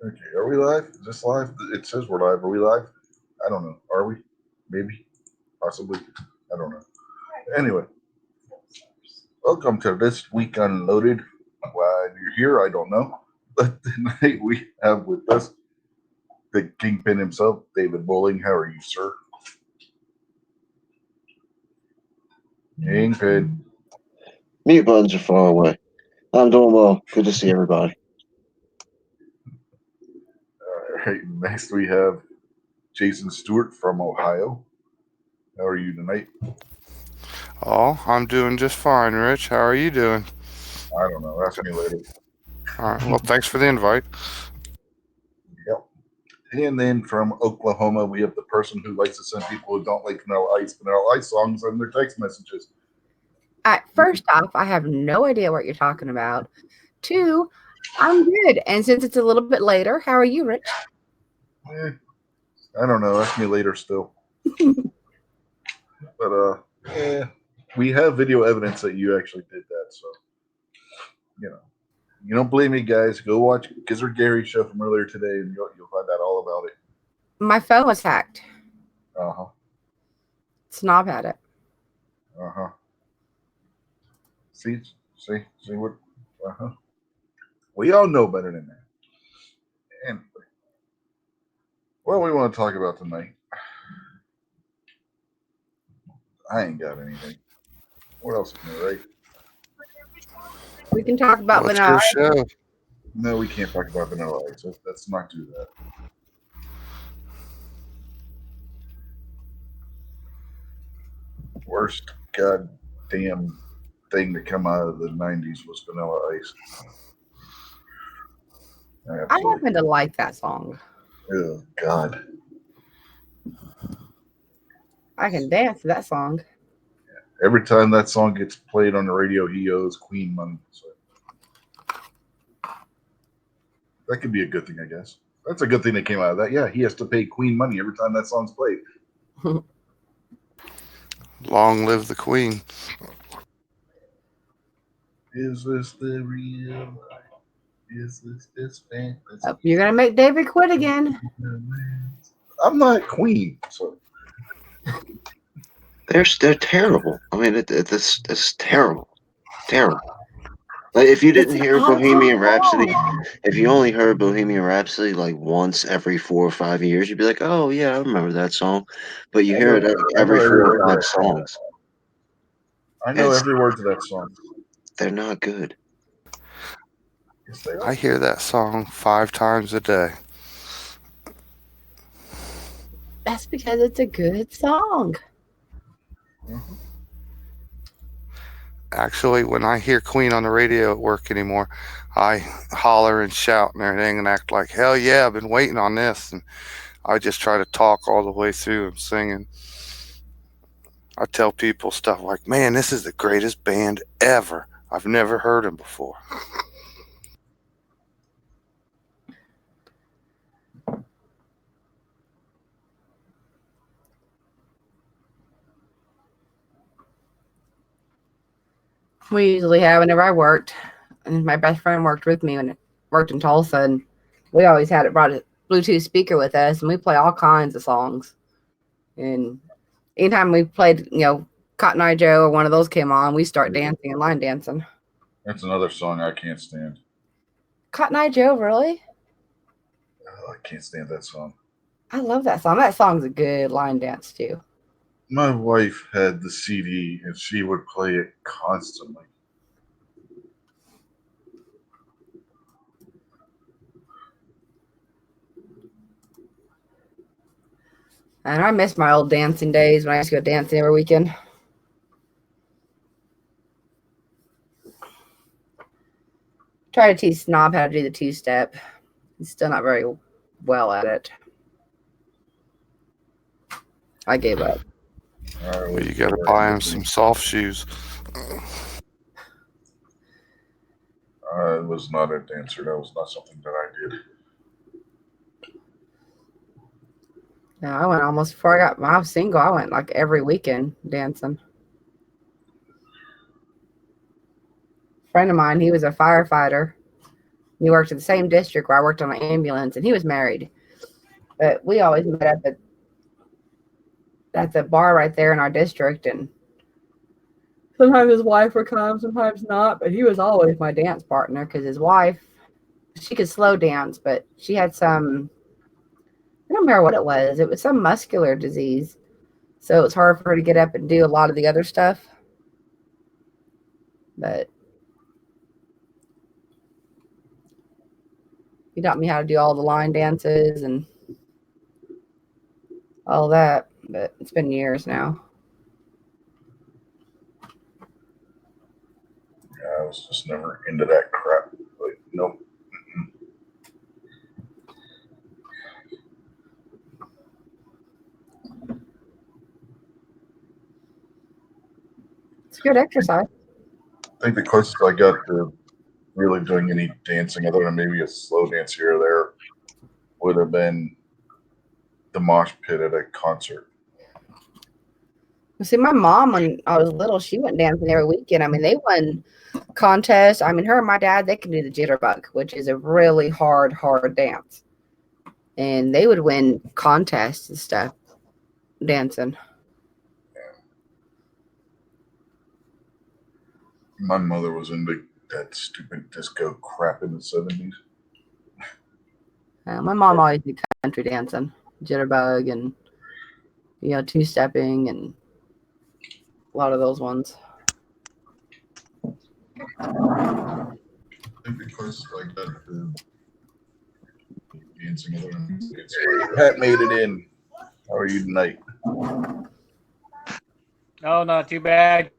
Okay, are we live? Is this live? It says we're live. Are we live? I don't know. Are we? Maybe. Possibly. I don't know. Anyway, welcome to This Week Unloaded. Why you're here, I don't know. But tonight we have with us the kingpin himself, David Bowling. How are you, sir? Kingpin. Mute buttons are far away. I'm doing well. Good to see everybody. All right, next we have Jason Stewart from Ohio. How are you tonight? Oh, I'm doing just fine, Rich. How are you doing? I don't know. Ask me later. All right. Well, thanks for the invite. Yep. And then from Oklahoma, we have the person who likes to send people who don't like Vanilla Ice songs in their text messages. First off, I have no idea what you're talking about. Two, I'm good. And since it's a little bit later, how are you, Rich? Eh, I don't know. Ask me later still. But we have video evidence that you actually did that. So you know, you don't believe me, guys. Go watch Gizzard Gary's show from earlier today, and you'll find out all about it. My phone was hacked. Uh huh. Snob had it. Uh huh. See, see what? Uh huh. We all know better than that. Anyway, what we want to talk about tonight? I ain't got anything. What else can I write? We can talk about What's Vanilla your Ice. show? No, we can't talk about Vanilla Ice. Let's not do that. Worst goddamn thing to come out of the '90s was Vanilla Ice. I Absolutely. happen to like that song. Oh God. I can dance to that song. Every time that song gets played on the radio, he owes Queen money. So that could be a good thing, I guess. That's a good thing that came out of that. Yeah, he has to pay Queen money every time that song's played. Long live the Queen. Is this the real life? Is this fantasy? You're going to make David quit again. I'm not Queen, so They're terrible. I mean, it's terrible, terrible. Like if you didn't It's an hear awesome Bohemian Rhapsody, song. if you only heard Bohemian Rhapsody like once every 4 or 5 years, you'd be like, "Oh yeah, I remember that song." But you hear it like I know every every four word or to five that song. songs, I and know every word to that song. they're not good. Yes, they are. I hear that song 5 times a day. That's because it's a good song. Mhm. Actually, when I hear Queen on the radio at work anymore, I holler and shout and everything and act like, hell yeah, I've been waiting on this. And I just try to talk all the way through and singing. I tell people stuff like, man, this is the greatest band ever. I've never heard them before. We usually have whenever I worked, and my best friend worked with me when I worked in Tulsa, and we always had it brought a Bluetooth speaker with us, and we play all kinds of songs. And anytime we played, Cotton Eye Joe or one of those came on, we start dancing and line dancing. That's another song I can't stand. Cotton Eye Joe, really? Oh, I can't stand that song. I love that song. That song's a good line dance too. My wife had the CD and she would play it constantly. And I miss my old dancing days when I used to go dancing every weekend. Try to teach Snob how to do the two-step. He's still not very well at it. I gave up. Well, you got to buy him some soft shoes. I was not a dancer. That was not something that I did. No, I went almost before I was single. I went like every weekend dancing. A friend of mine, he was a firefighter, He worked in the same district where I worked on an ambulance, and he was married. But we always met up at the bar right there in our district, and sometimes his wife would come, sometimes not. But he was always my dance partner because his wife, she could slow dance, but she had some, I don't remember what it was. It was some muscular disease. So it was hard for her to get up and do a lot of the other stuff. But he taught me how to do all the line dances and all that. But it's been years now. Yeah, I was just never into that crap. Like, nope. It's good exercise. I think the closest I got to really doing any dancing, other than maybe a slow dance here or there, would have been the mosh pit at a concert. See, my mom, when I was little, she went dancing every weekend. I mean, they won contests. I mean, her and my dad, they can do the jitterbug, which is a really hard dance. And they would win contests and stuff dancing. My mother was into that stupid disco crap in the 70s. My mom always did country dancing, jitterbug, and two-stepping, and a lot of those ones. I think the closest I got to dancing, other than Pat made it in. How are you tonight? Oh, not too bad.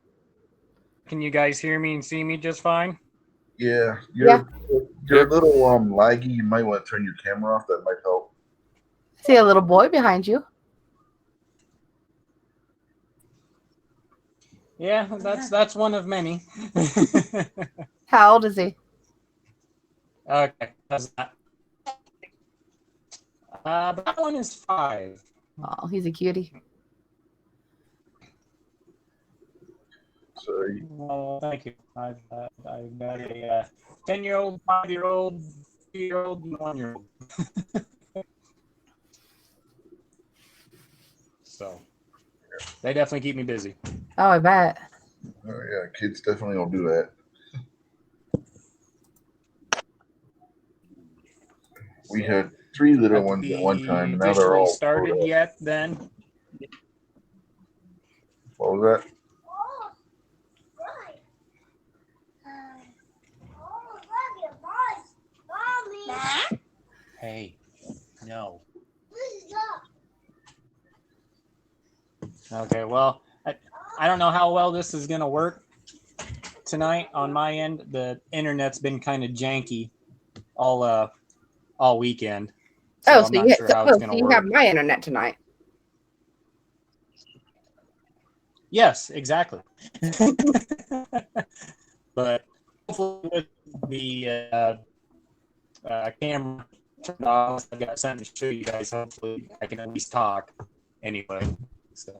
Can you guys hear me and see me just fine? Yeah, you're a little laggy. You might want to turn your camera off. That might help. See a little boy behind you. Yeah, that's one of many. How old is he? Okay, that's that. That one is 5. Oh, he's a cutie. So Well, thank you. I've got a 10-year-old, 5-year-old, 3-year-old, and 1-year-old. So they definitely keep me busy. Oh, I bet. oh yeah, kids definitely don't do that. We had 3 little ones at one time, and now they're Officially all started grown up. yet? Then What was that? hey, no. Okay, well, I don't know how well this is gonna work tonight on my end. The internet's been kind of janky all weekend. So I'm not sure how it's gonna you work. have my internet tonight. Yes, exactly. But hopefully with the camera turned off, I've got something to show you guys. Hopefully I can at least talk anyway. So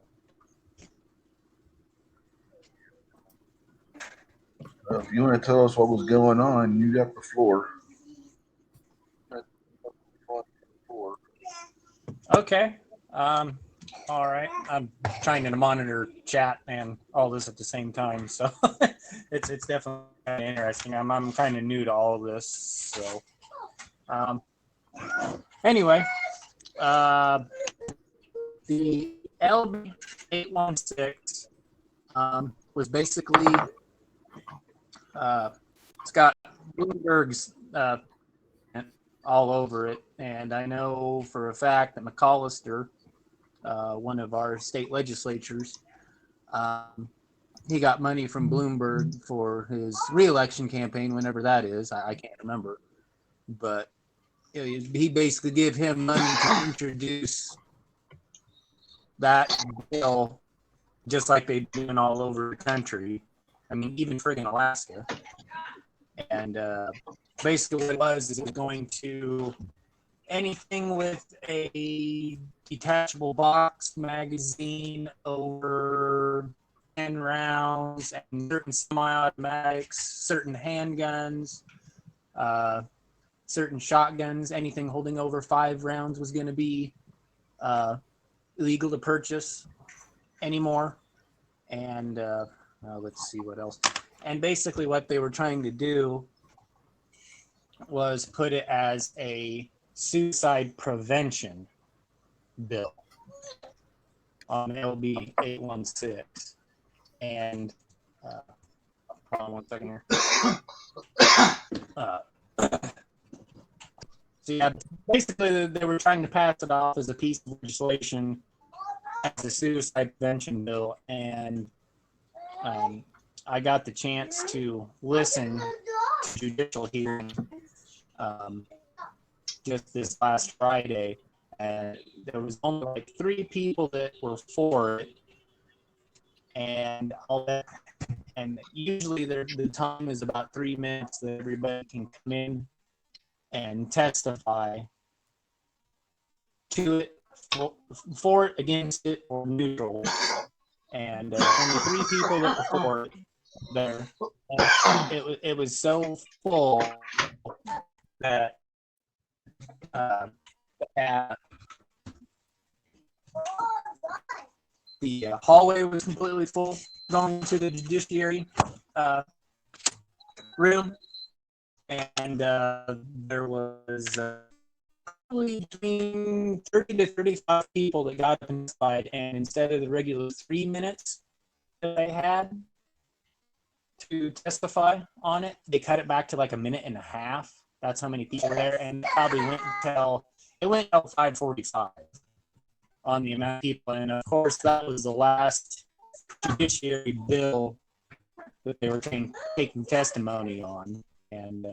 If you want to tell us what was going on, you got the floor. okay. All right. I'm trying to monitor chat and all this at the same time, so it's definitely interesting. I'm kind of new to all of this, so anyway, the LB816 was basically it's got Bloomberg's all over it, and I know for a fact that McAllister, one of our state legislatures, he got money from Bloomberg for his re-election campaign, whenever that is. I can't remember, but he basically gave him money to introduce that bill, just like they've been all over the country. I mean, even friggin' Alaska. And basically what it was is it was going to anything with a detachable box magazine over 10 rounds and certain semi-automatics, certain handguns, certain shotguns, anything holding over 5 rounds was going to be illegal to purchase anymore. And let's see what else. And basically what they were trying to do was put it as a suicide prevention bill on LB 816. And hold on one second here. So yeah, basically they were trying to pass it off as a piece of legislation as a suicide prevention bill, and I got the chance to listen to judicial hearing just this last Friday, and there was only like 3 people that were for it, and all that. And usually the time is about 3 minutes that everybody can come in and testify to it, for it, against it, or neutral. And only 3 people that were for it there. It was so full that the hallway was completely full going to the judiciary room, and there was probably between 30 to 35 people that got up inside, and instead of the regular 3 minutes that they had to testify on it, they cut it back to like a minute and a half. That's how many people were there, and probably went until 5:45 on the amount of people. And of course, that was the last judiciary bill that they were taking testimony on. And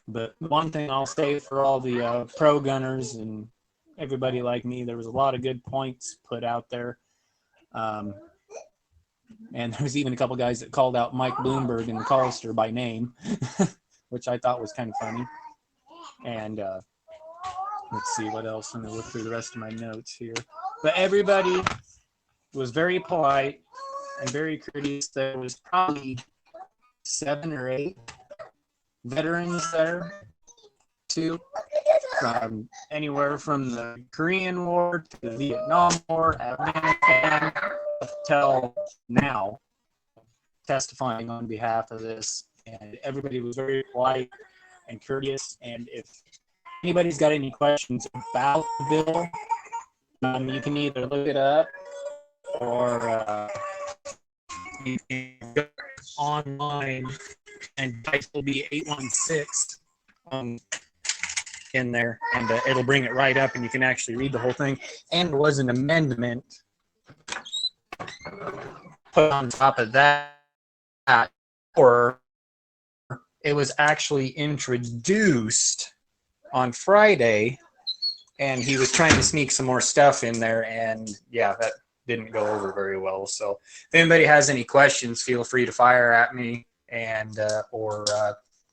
but one thing I'll say for all the pro gunners and everybody like me, there was a lot of good points put out there. And there was even a couple guys that called out Mike Bloomberg and McCollister by name, which I thought was kind of funny. And let's see what else. I'm going to look through the rest of my notes here. But everybody was very polite and very courteous. There was probably 7 or 8 veterans there, too. From anywhere from the Korean War to the Vietnam War, Afghanistan, till now, testifying on behalf of this. And everybody was very polite and courteous. And if anybody's got any questions about the bill, you can either look it up or you can go online and type LB 816 in there, and it'll bring it right up, and you can actually read the whole thing. And there was an amendment put on top of that, or it was actually introduced on Friday, and he was trying to sneak some more stuff in there, and yeah, that didn't go over very well. So if anybody has any questions, feel free to fire at me, and or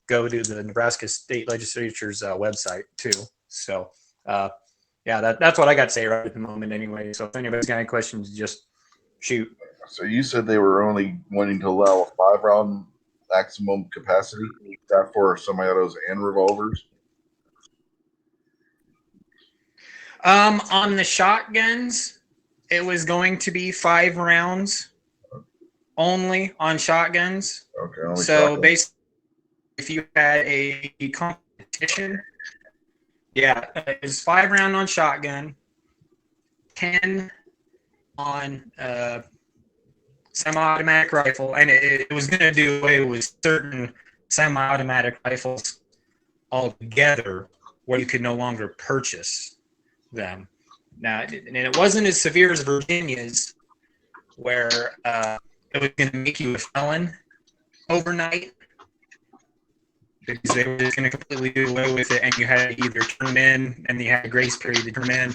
go to the Nebraska State Legislature's website too. So yeah, that's what I got to say right at the moment anyway. So if anybody's got any questions, just shoot. So you said they were only wanting to allow a 5-round maximum capacity. That for semi-autos and revolvers. On the shotguns, it was going to be 5 rounds only on shotguns. Okay. Only So shotgun. basically, if you had a competition, yeah, it's 5 round on shotgun, 10 on semi-automatic rifle, and it was going to do away with certain semi-automatic rifles altogether, where you could no longer purchase them. Now, and it wasn't as severe as Virginia's, where it was going to make you a felon overnight, because they were just going to completely do away with it, and you had to either turn them in, and you had a grace period to turn them in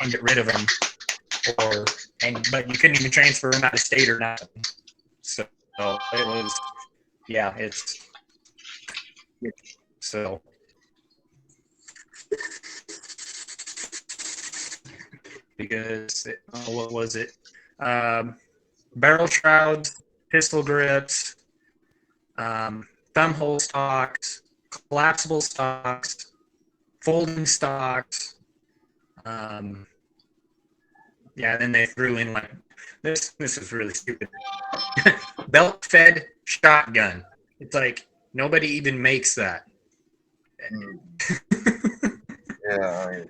and get rid of them, but you couldn't even transfer them out of state or nothing. So it was, yeah, so. Because what was it? Barrel shrouds, pistol grips, thumb hole stocks, collapsible stocks, folding stocks. Yeah, then they threw in like this. This is really stupid. Belt-fed shotgun. It's like nobody even makes that. Yeah,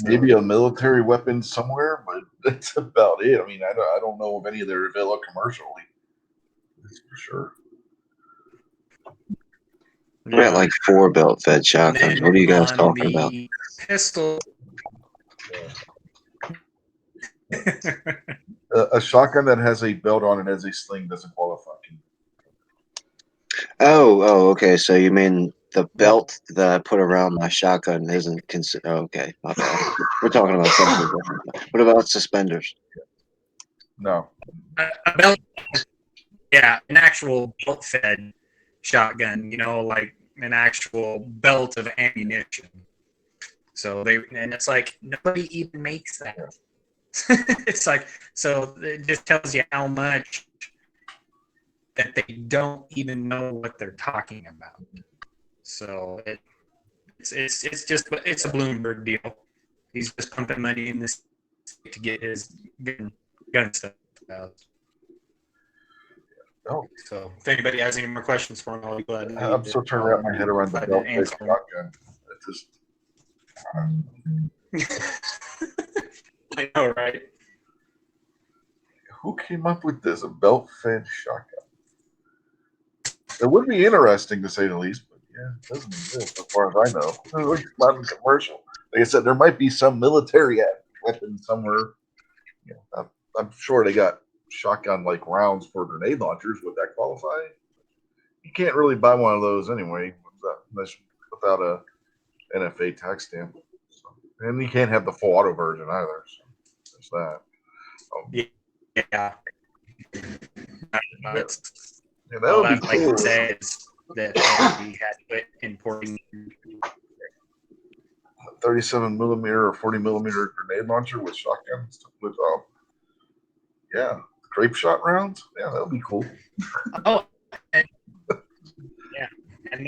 maybe a military weapon somewhere, but that's about it. I mean, I don't know of any that are available commercially. That's for sure. We got like 4 belt-fed shotguns. What are you guys On talking about? the pistol. A shotgun that has a belt on it as a sling doesn't qualify. Oh, okay. So you mean the belt that I put around my shotgun isn't considered? Okay, my bad. We're talking about something different. What about suspenders? No. A belt, yeah, an actual belt-fed shotgun. Like an actual belt of ammunition. So and it's like nobody even makes that. It's like, so it just tells you how much that they don't even know what they're talking about. So it's a Bloomberg deal. He's just pumping money in this to get his gun stuff out. Oh. So if anybody has any more questions for him, I'll be glad. I'm still trying to wrap my head around the belt-fed shotgun. It just I know, right? who came up with this? A belt-fed shotgun. It would be interesting to say the least, but yeah, it doesn't exist as far as I know. It's not in commercial. Like I said, there might be some military weapon somewhere. I'm sure they got shotgun-like rounds for grenade launchers. Would that qualify? You can't really buy one of those anyway without a NFA tax stamp. So, and you can't have the full auto version either. So there's that. Yeah. Yeah, that would be I cool. can say is that we had quit importing 37 millimeter or 40 millimeter grenade launcher with shotguns with grape shot rounds. Yeah, that would be cool. Oh, and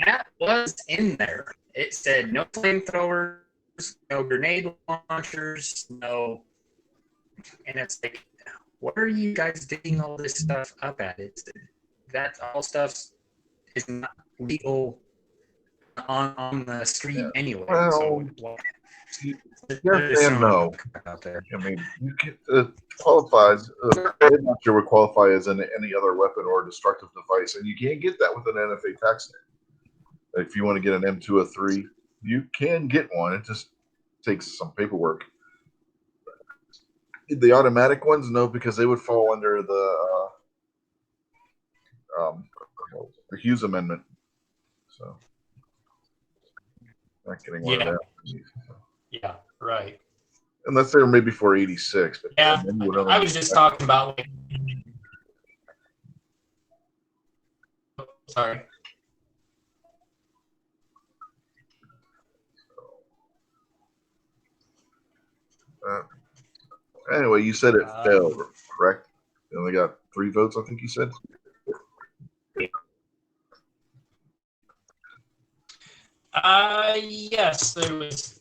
that was in there. It said no flamethrowers, no grenade launchers, no. And it's like, what are you guys digging all this stuff up at? That all stuff is not legal on the street anyway. Well, so yes and no. Out there. I mean, you can qualifies. Grenade launcher would qualify as any other weapon or destructive device, and you can't get that with an NFA tax stamp. If you want to get an M203, you can get one. It just takes some paperwork. The automatic ones, no, because they would fall under the Hughes Amendment. So, not getting one of that. Yeah, right. Unless they were maybe for 86. But yeah, I was just talking about like. Sorry. Anyway, you said it failed, correct? You only got 3 votes, I think you said. Yes, there was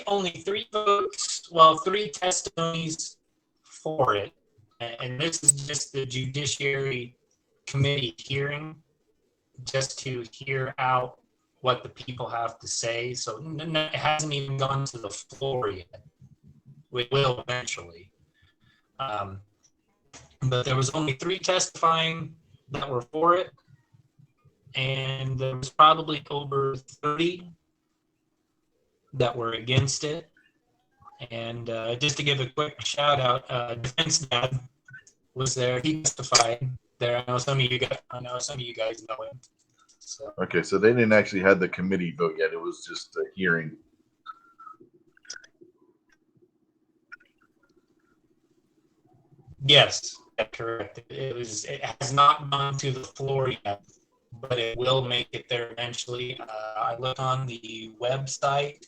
only 3 votes. Well, 3 testimonies for it, and this is just the Judiciary Committee hearing, just to hear out what the people have to say. So it hasn't even gone to the floor yet. We will eventually. But there was only 3 testifying that were for it, and there was probably over 30 that were against it. And just to give a quick shout out, Defense Dad was there. He testified there. I know some of you guys know him. So. Okay, so they didn't actually have the committee vote yet. It was just a hearing. Yes, that's correct. It has not gone to the floor yet, but it will make it there eventually. I look on the website,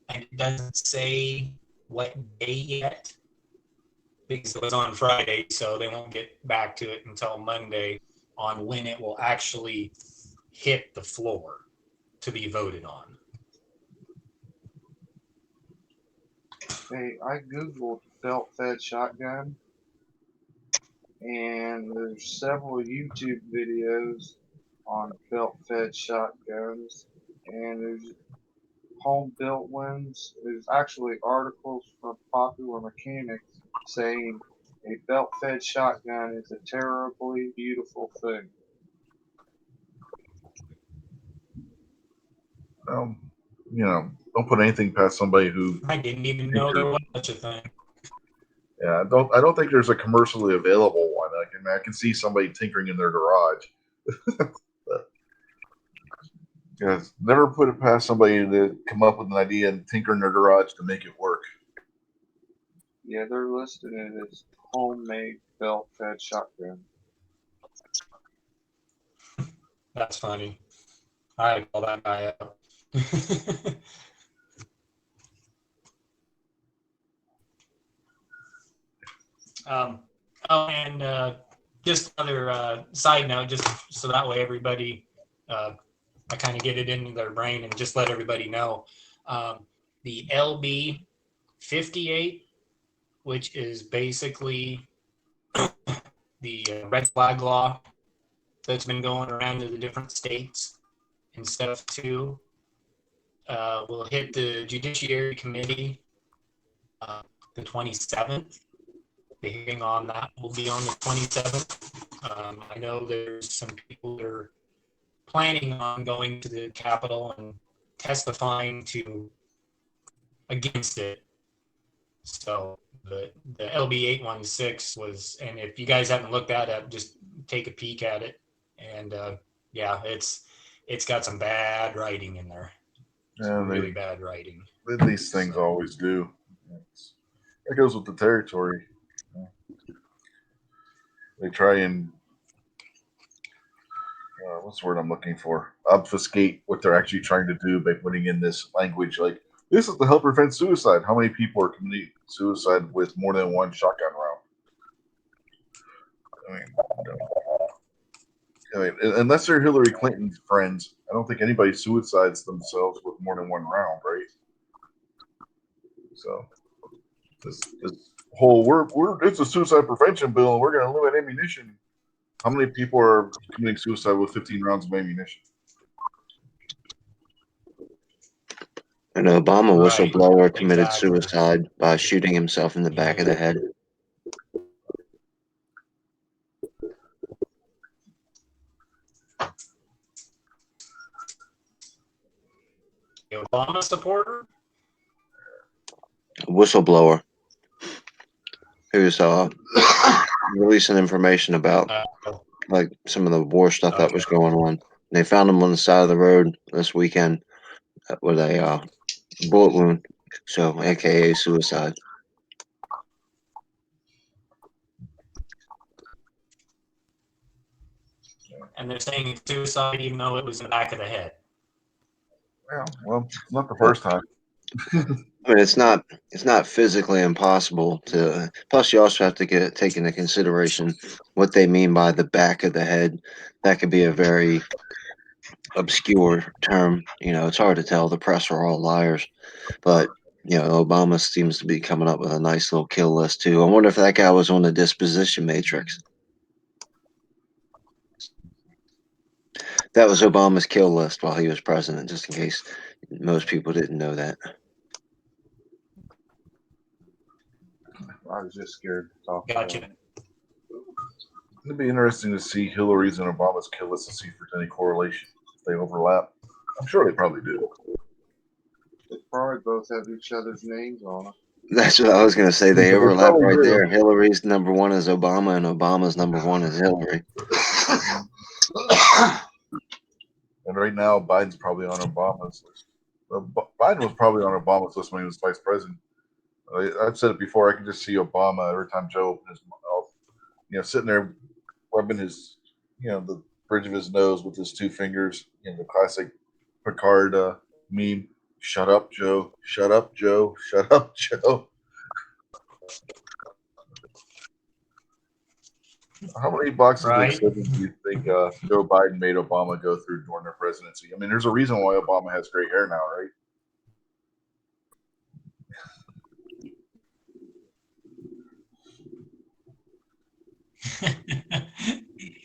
and it doesn't say what day yet, because it was on Friday, so they won't get back to it until Monday on when it will actually hit the floor. to be voted on. Hey, I googled belt-fed shotgun, and there's several YouTube videos on belt-fed shotguns, and there's home-built ones. There's actually articles from Popular Mechanics saying a belt-fed shotgun is a terribly beautiful thing. You know, don't put anything past somebody who. I didn't even know there was such a thing. Yeah, I don't think there's a commercially available one. I can see somebody tinkering in their garage. Yes, never put it past somebody to come up with an idea and tinker in their garage to make it work. Yeah, they're listing it as homemade belt-fed shotgun. That's funny. I call that guy out. And just another side note, just so that way everybody, I kind of get it into their brain and just let everybody know. The LB 58, which is basically the red flag law that's been going around to the different states and stuff too, will hit the Judiciary Committee the 27th. The hearing on that will be on the 27th. I know there's some people that are planning on going to the Capitol and testifying against it. So the LB 816 was, and if you guys haven't looked that up, just take a peek at it. And yeah, it's got some bad writing in there. Yeah, Really bad writing. These things always do. It goes with the territory. They try and what's the word I'm looking for? Obfuscate what they're actually trying to do by putting in this language like, this is to help prevent suicide. How many people are committing suicide with more than one shotgun round? I mean, unless they're Hillary Clinton's friends, I don't think anybody suicides themselves with more than one round, right? So this whole it's a suicide prevention bill and we're going to limit ammunition. How many people are committing suicide with 15 rounds of ammunition? An Obama Right, whistleblower committed exactly. suicide by shooting himself in the back of the head. The Obama supporter? A whistleblower who's releasing information about like some of the war stuff that was going on. And they found him on the side of the road this weekend with a bullet wound, so AKA suicide. And they're saying it's suicide even though it was in the back of the head. Yeah, well, it's not the first time. I mean, it's not physically impossible to. Plus, you also have to take into consideration what they mean by the back of the head. That could be a very obscure term. You know, it's hard to tell. The press are all liars, but you know, Obama seems to be coming up with a nice little kill list too. I wonder if that guy was on the disposition matrix. That was Obama's kill list while he was president, just in case most people didn't know that. I was just scared to talk Gotcha. about it. It'd be interesting to see Hillary's and Obama's kill list to see if there's any correlation, if they overlap. I'm sure they probably do. They probably both have each other's names on them. That's what I was going to say. They They overlap probably right do. there. Hillary's number one is Obama, and Obama's number one is Hillary. And right now, Biden's probably on Obama's list. Biden was probably on Obama's list when he was vice president. I've said it before. I can just see Obama every time Joe opened his mouth, sitting there rubbing his, the bridge of his nose with his two fingers. The classic Picard meme. Shut up, Joe. Shut up, Joe. Shut up, Joe. How many boxes of Right. cigarettes do you think Joe Biden made Obama go through during their presidency? I mean, there's a reason why Obama has gray hair now, right?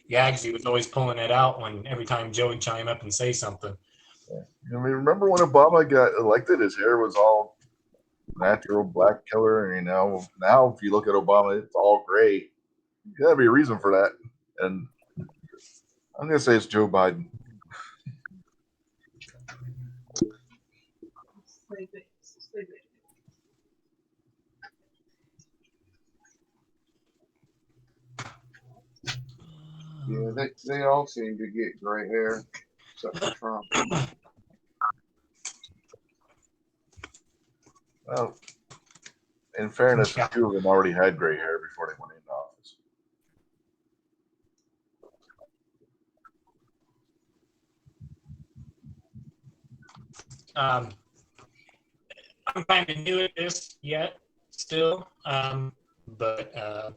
Yeah, because he was always pulling it out when every time Joe would chime up and say something. I mean, remember when Obama got elected, his hair was all natural black color, and now if you look at Obama, it's all gray. There's gotta be a reason for that, and I'm gonna say it's Joe Biden. Yeah, they all seem to get gray hair, except for Trump. Well, in fairness, Yeah. a few of them already had gray hair before they went into office. I'm kind of new at this yet, still, but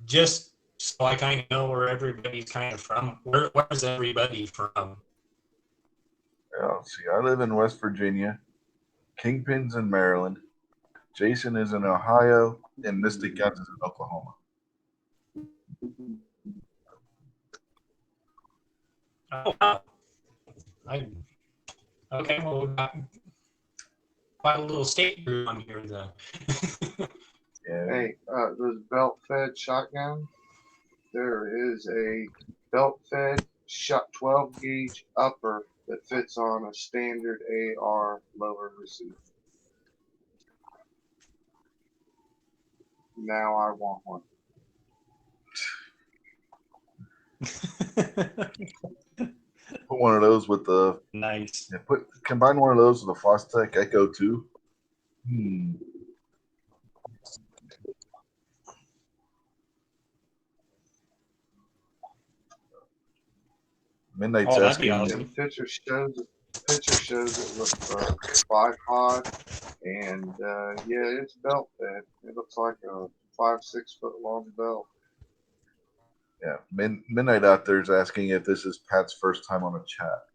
just so I kind of know where everybody's kind of from. Where's everybody from? Yeah, let's see. I live in West Virginia. Kingpin's in Maryland. Jason is in Ohio, and Mystic Guns is in Oklahoma. Oh, wow. Okay, well, we got quite a little state group on here then. Yeah. Hey, those belt-fed shotguns. There is a belt-fed shot 12 gauge upper that fits on a standard AR lower receiver. Now I want one. Put one of those with the Nice. combine one of those with the Fostech Echo 2. Midnight's Oh, that'd asking be me- awesome. The picture shows it with a bipod, and yeah, it's belt fed. It looks like a 5-6 foot long belt. Yeah, Midnight out there is asking if this is Pat's first time on a chat.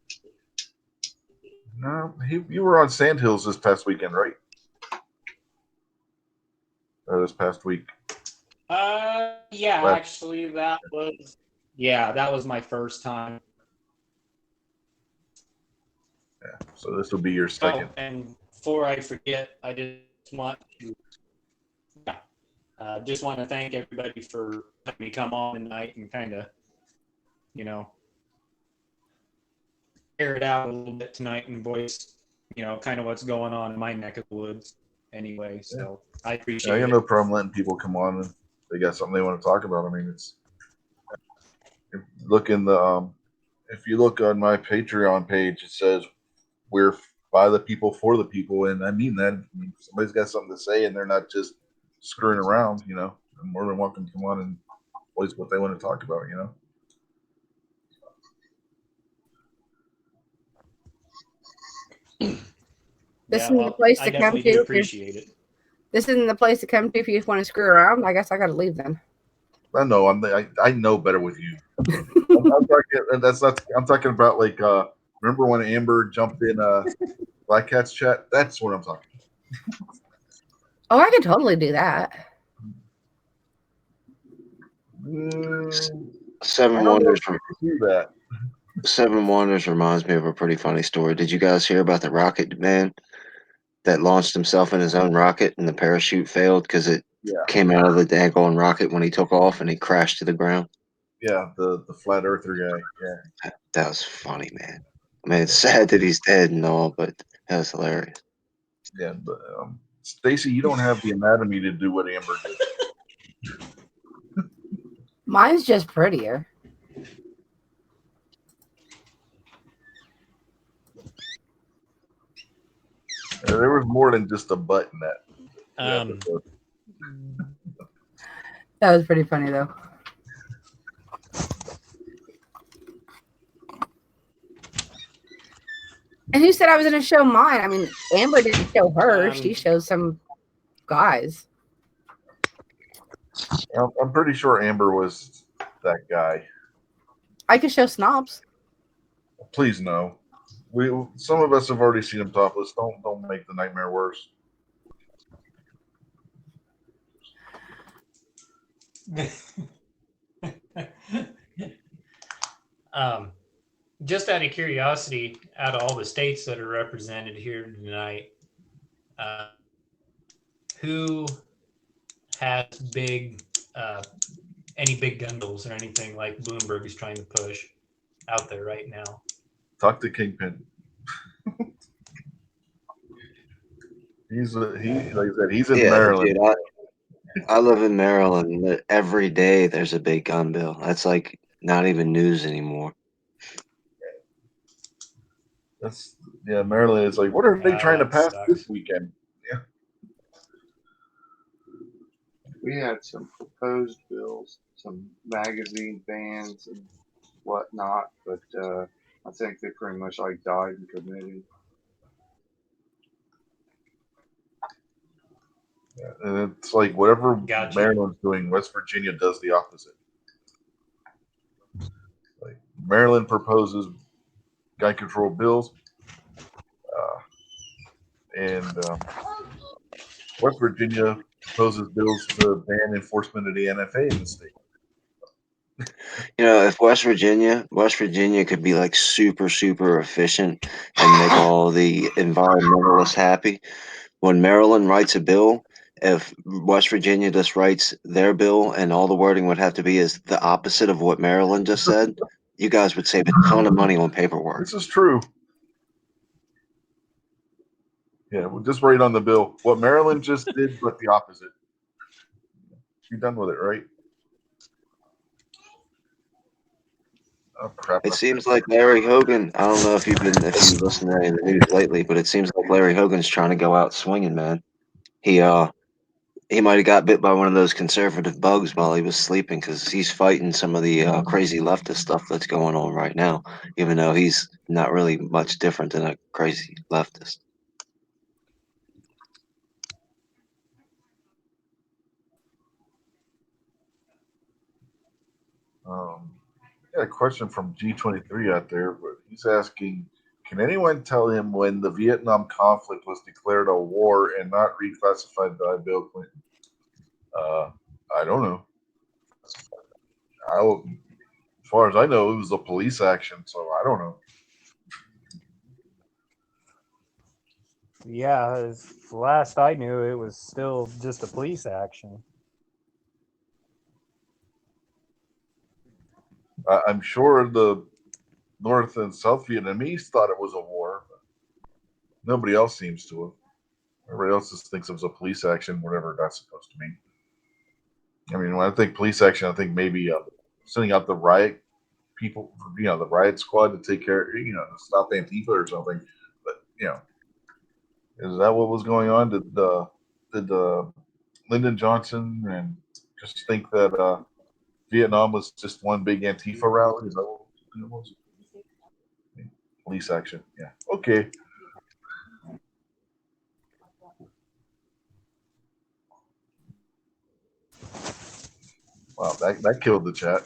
No, you were on Sandhills this past weekend, right? Or this past week. Yeah, Well- actually, that was my first time. Yeah, so this will be your Oh, second. and before I forget, I just want to thank everybody for letting me come on tonight and kind of, air it out a little bit tonight and voice, kind of what's going on in my neck of the woods. Anyway, so I I appreciate got it. no problem letting people come on and they got something they want to talk about. I mean, it's if you look in the if you look on my Patreon page, it says we're by the people for the people, and I mean that. I mean, if somebody's got something to say and they're not just screwing around, they're more than welcome to come on and voice what they want to talk about. This isn't the place to come definitely to do if you're- appreciate it. This isn't the place to come to if you just want to screw around. I guess I got to leave then. I know I know better with you. I'm talking about like remember when Amber jumped in Black Cat's chat? That's what I'm talking about. Oh, I could totally do that. Seven I don't know Wonders. if I could do that. Seven Wonders reminds me of a pretty funny story. Did you guys hear about the rocket man that launched himself in his own rocket and the parachute failed because it Yeah. came out of the daggone rocket when he took off and he crashed to the ground? Yeah, the flat earther guy. Yeah. That was funny, man. I mean, it's sad that he's dead and all, but that was hilarious. Yeah, but Stacy, you don't have the anatomy to do what Amber did. Mine's just prettier. There was more than just a butt in that. Um, That was pretty funny though. And who said I was going to show mine? I mean, Amber didn't show hers. She showed some guys. I'm pretty sure Amber was that guy. I could show snobs. Please no. Some of us have already seen him topless. Don't make the nightmare worse. um, just out of curiosity, out of all the states that are represented here tonight, who has any big gun bills or anything like Bloomberg is trying to push out there right now? Talk to Kingpin. Like I said, he's in Yeah, Maryland. dude, I live in Maryland. Every day there's a big gun bill. That's like not even news anymore. Maryland is like, what are they trying to That pass sucks. this weekend? Yeah. We had some proposed bills, some magazine bans and whatnot, but I think they pretty much like died in committee. Yeah, and it's like whatever Gotcha. Maryland's doing, West Virginia does the opposite. Like Maryland proposes gun control bills, and West Virginia proposes bills to ban enforcement of the NFA in the state. You know, if West Virginia could be like super, super efficient and make all the environmentalists happy. When Maryland writes a bill, if West Virginia just writes their bill and all the wording would have to be is the opposite of what Maryland just said, you guys would save a ton of money on paperwork. This is true. Yeah, we'll just write on the bill what Maryland just did, but the opposite. You're done with it, right? Oh crap! It seems like Larry Hogan. I don't know if you've listened to any of the news lately, but it seems like Larry Hogan's trying to go out swinging, man. He might have got bit by one of those conservative bugs while he was sleeping because he's fighting some of the crazy leftist stuff that's going on right now, even though he's not really much different than a crazy leftist. Got a question from G23 out there, but he's asking, can anyone tell him when the Vietnam conflict was declared a war and not reclassified by Bill Clinton? I don't know. As far as I know, it was a police action, so I don't know. Yeah, as last I knew, it was still just a police action. I'm sure the North and South Vietnamese thought it was a war. But nobody else seems to have. Everybody else just thinks it was a police action, whatever that's supposed to mean. I mean, when I think police action, I think maybe sending out the riot people, the riot squad to take care, to stop Antifa or something. But is that what was going on? Did Lyndon Johnson and just think that Vietnam was just one big Antifa rally? Is that what it was? Police action. Yeah. Okay. Wow, that killed the chat.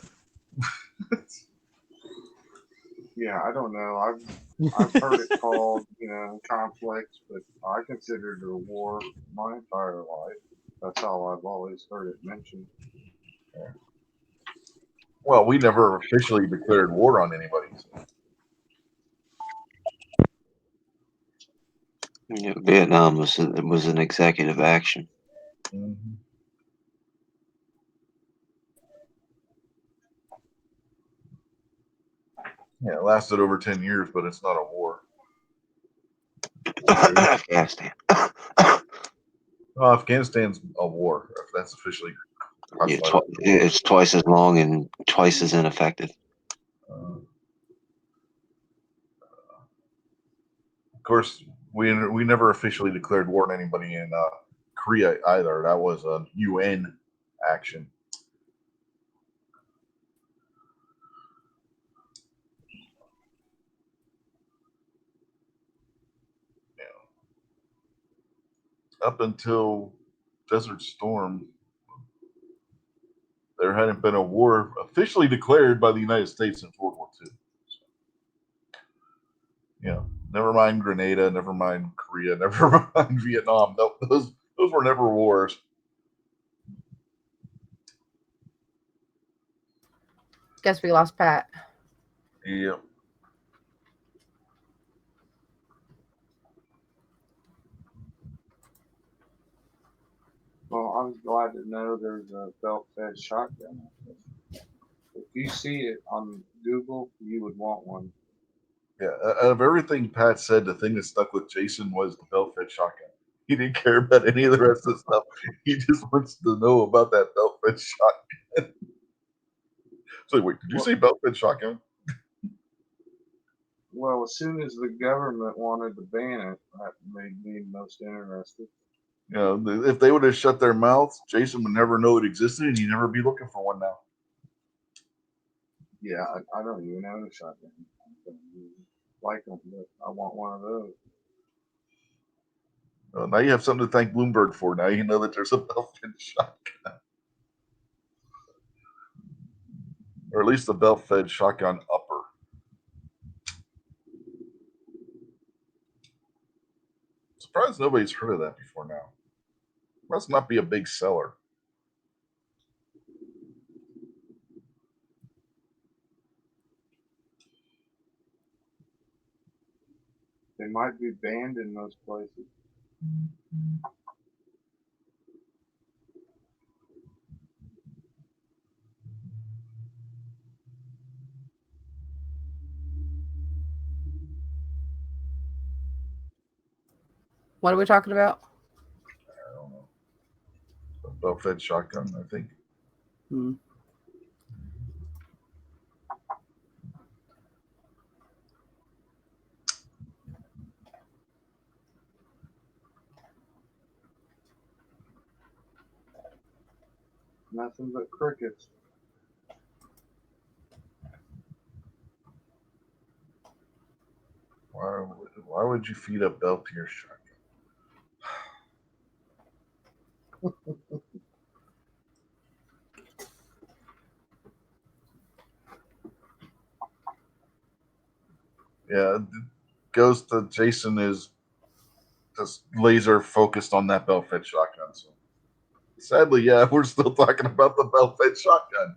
Yeah, I don't know. I've heard it called, conflict, but I considered it a war my entire life. That's how I've always heard it mentioned. Well, we never officially declared war on anybody. So. Yeah, Vietnam was an executive action. Mm-hmm. Yeah, it lasted over 10 years, but it's not a war. Afghanistan. Well, Afghanistan's a war. If that's officially Yeah, it's twice as long and twice as ineffective. Of course, we never officially declared war on anybody in Korea either. That was a UN action. Up until Desert Storm, there hadn't been a war officially declared by the United States since World War II. So, never mind Grenada, never mind Korea, never mind Vietnam. Those were never wars. Guess we lost Pat. Yeah. Well, I was glad to know there's a belt-fed shotgun. If you see it on Google, you would want one. Yeah, out of everything Pat said, the thing that stuck with Jason was the belt-fed shotgun. He didn't care about any of the rest of the stuff. He just wants to know about that belt-fed shotgun. So wait, did you say belt-fed shotgun? Well, as soon as the government wanted to ban it, that made me most interested. If they would have shut their mouths, Jason would never know it existed, and he'd never be looking for one now. Yeah, I don't even own a shotgun. I don't like them, but I want one of those. Well, now you have something to thank Bloomberg for. Now you know that there's a belt-fed shotgun. Or at least the belt-fed shotgun upper. Surprised nobody's heard of that before now. Must not be a big seller. They might be banned in most places. What are we talking about? I don't know. A belt-fed shotgun, I think. Hmm. Nothing but crickets. Why would you feed a belt to your shotgun? Yeah, Ghost Jason is just laser focused on that belt-fed shotgun. So sadly, yeah, we're still talking about the belt-fed shotgun.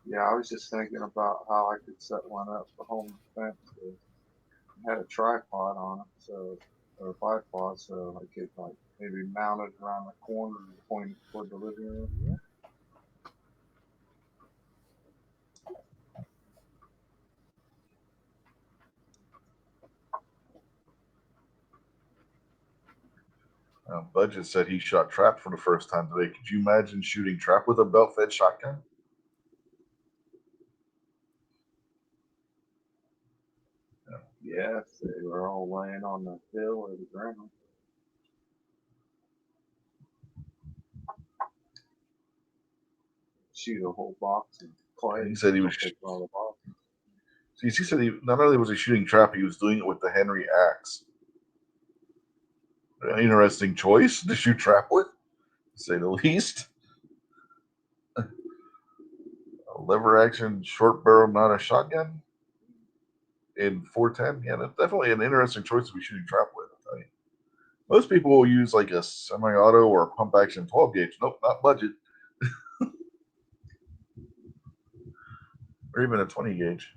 Yeah, I was just thinking about how I could set one up for home defense. It had a tripod on it, or a bipod, so I could maybe mount it around the corner and point it toward the living room. Budget said he shot trap for the first time today. Could you imagine shooting trap with a belt-fed shotgun? Yes, they were all laying on the hill or the ground. Shoot a whole box of clay. He said he was. Take all the boxes. He said he not only was he shooting trap, he was doing it with the Henry axe. An interesting choice to shoot trap with, to say the least. A lever action short barrel, not a shotgun. In 410, yeah, that's definitely an interesting choice to be shooting trap with. I'll tell you. Most people will use like a semi-auto or a pump action 12 gauge. Nope, not budget. Or even a 20 gauge.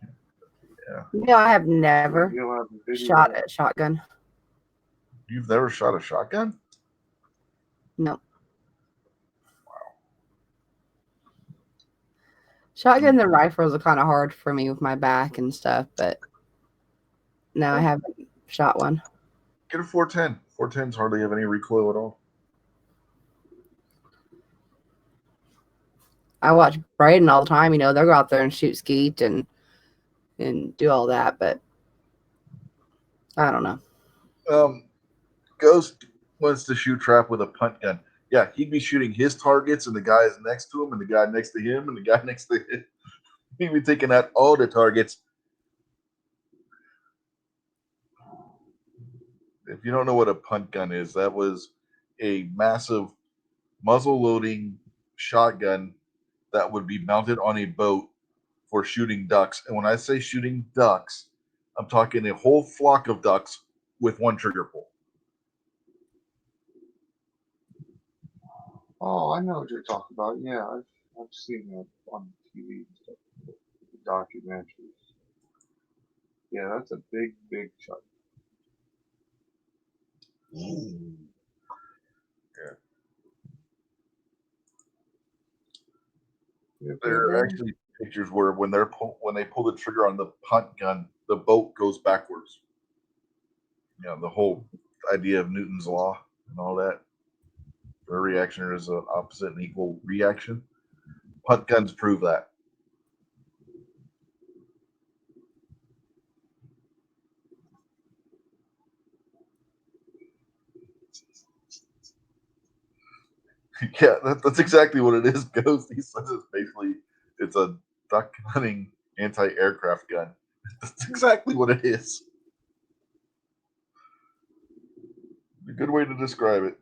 Yeah. I have never You'll have a video. shot a shotgun. You've never shot a shotgun? No. Shotguns and rifles are kind of hard for me with my back and stuff, but no, I haven't shot one. Get a 410. 410s hardly have any recoil at all. I watch Braden all the time. They'll go out there and shoot skeet and do all that, but I don't know. Ghost wants to shoot trap with a punt gun. Yeah, he'd be shooting his targets and the guys next to him and the guy next to him and the guy next to him. He'd be taking out all the targets. If you don't know what a punt gun is, that was a massive muzzle loading shotgun that would be mounted on a boat for shooting ducks. And when I say shooting ducks, I'm talking a whole flock of ducks with one trigger pull. Oh, I know what you're talking about. Yeah, I've seen that on TV and stuff, documentaries. Yeah, that's a big shot. There are actually pictures where when they pull the trigger on the punt gun, the boat goes backwards. You know, the whole idea of Newton's law and all that. For a reaction, there is an opposite and equal reaction. Punt guns prove that. Yeah, that's exactly what it is, Ghost. He says it's a duck hunting anti-aircraft gun. That's exactly what it is. A good way to describe it.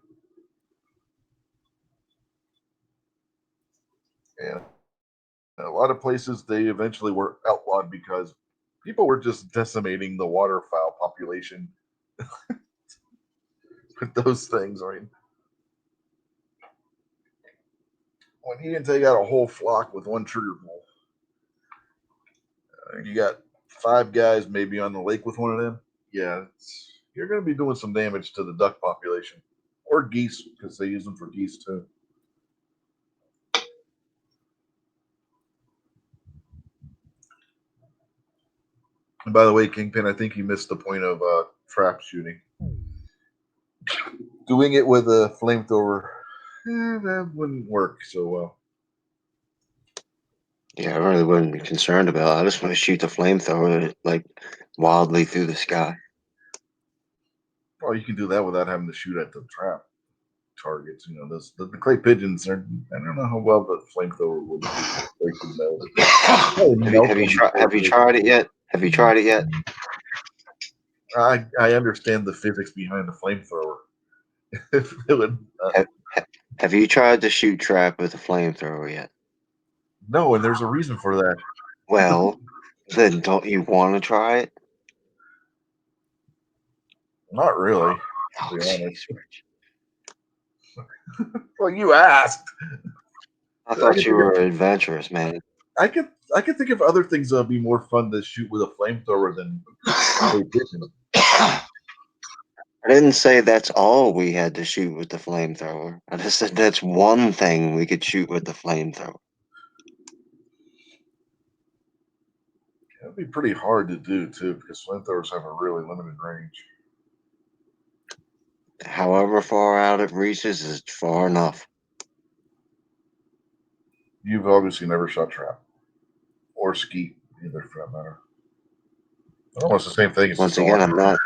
And a lot of places they eventually were outlawed because people were just decimating the waterfowl population with those things. I mean, when you can take out a whole flock with one trigger pull, you got 5 guys maybe on the lake with one of them. Yeah, you're going to be doing some damage to the duck population or geese because they use them for geese too. And by the way, Kingpin, I think you missed the point of trap shooting. Doing it with a flamethrower, that wouldn't work so well. Yeah, I really wouldn't be concerned about it. I just want to shoot the flamethrower like wildly through the sky. Well, you can do that without having to shoot at the trap targets. You know, the clay pigeons are. I don't know how well the flamethrower would Have you tried it yet? Have you tried it yet? I understand the physics behind the flamethrower. If it would, Have you tried to shoot trap with a flamethrower yet? no, and there's a reason for that. Well, then don't you want to try it? Not really. Oh, To be honest. jeez, Rich. Well, you asked. I thought you were adventurous, man. I could think of other things that would be more fun to shoot with a flamethrower than clay pigeons. I didn't say that's all we had to shoot with the flamethrower. I just said that's one thing we could shoot with the flamethrower. It'd be pretty hard to do too because flamethrowers have a really limited range. However far out it reaches is far enough. You've obviously never shot trap or skeet either, for that matter. Almost the same thing. It's Once just again, all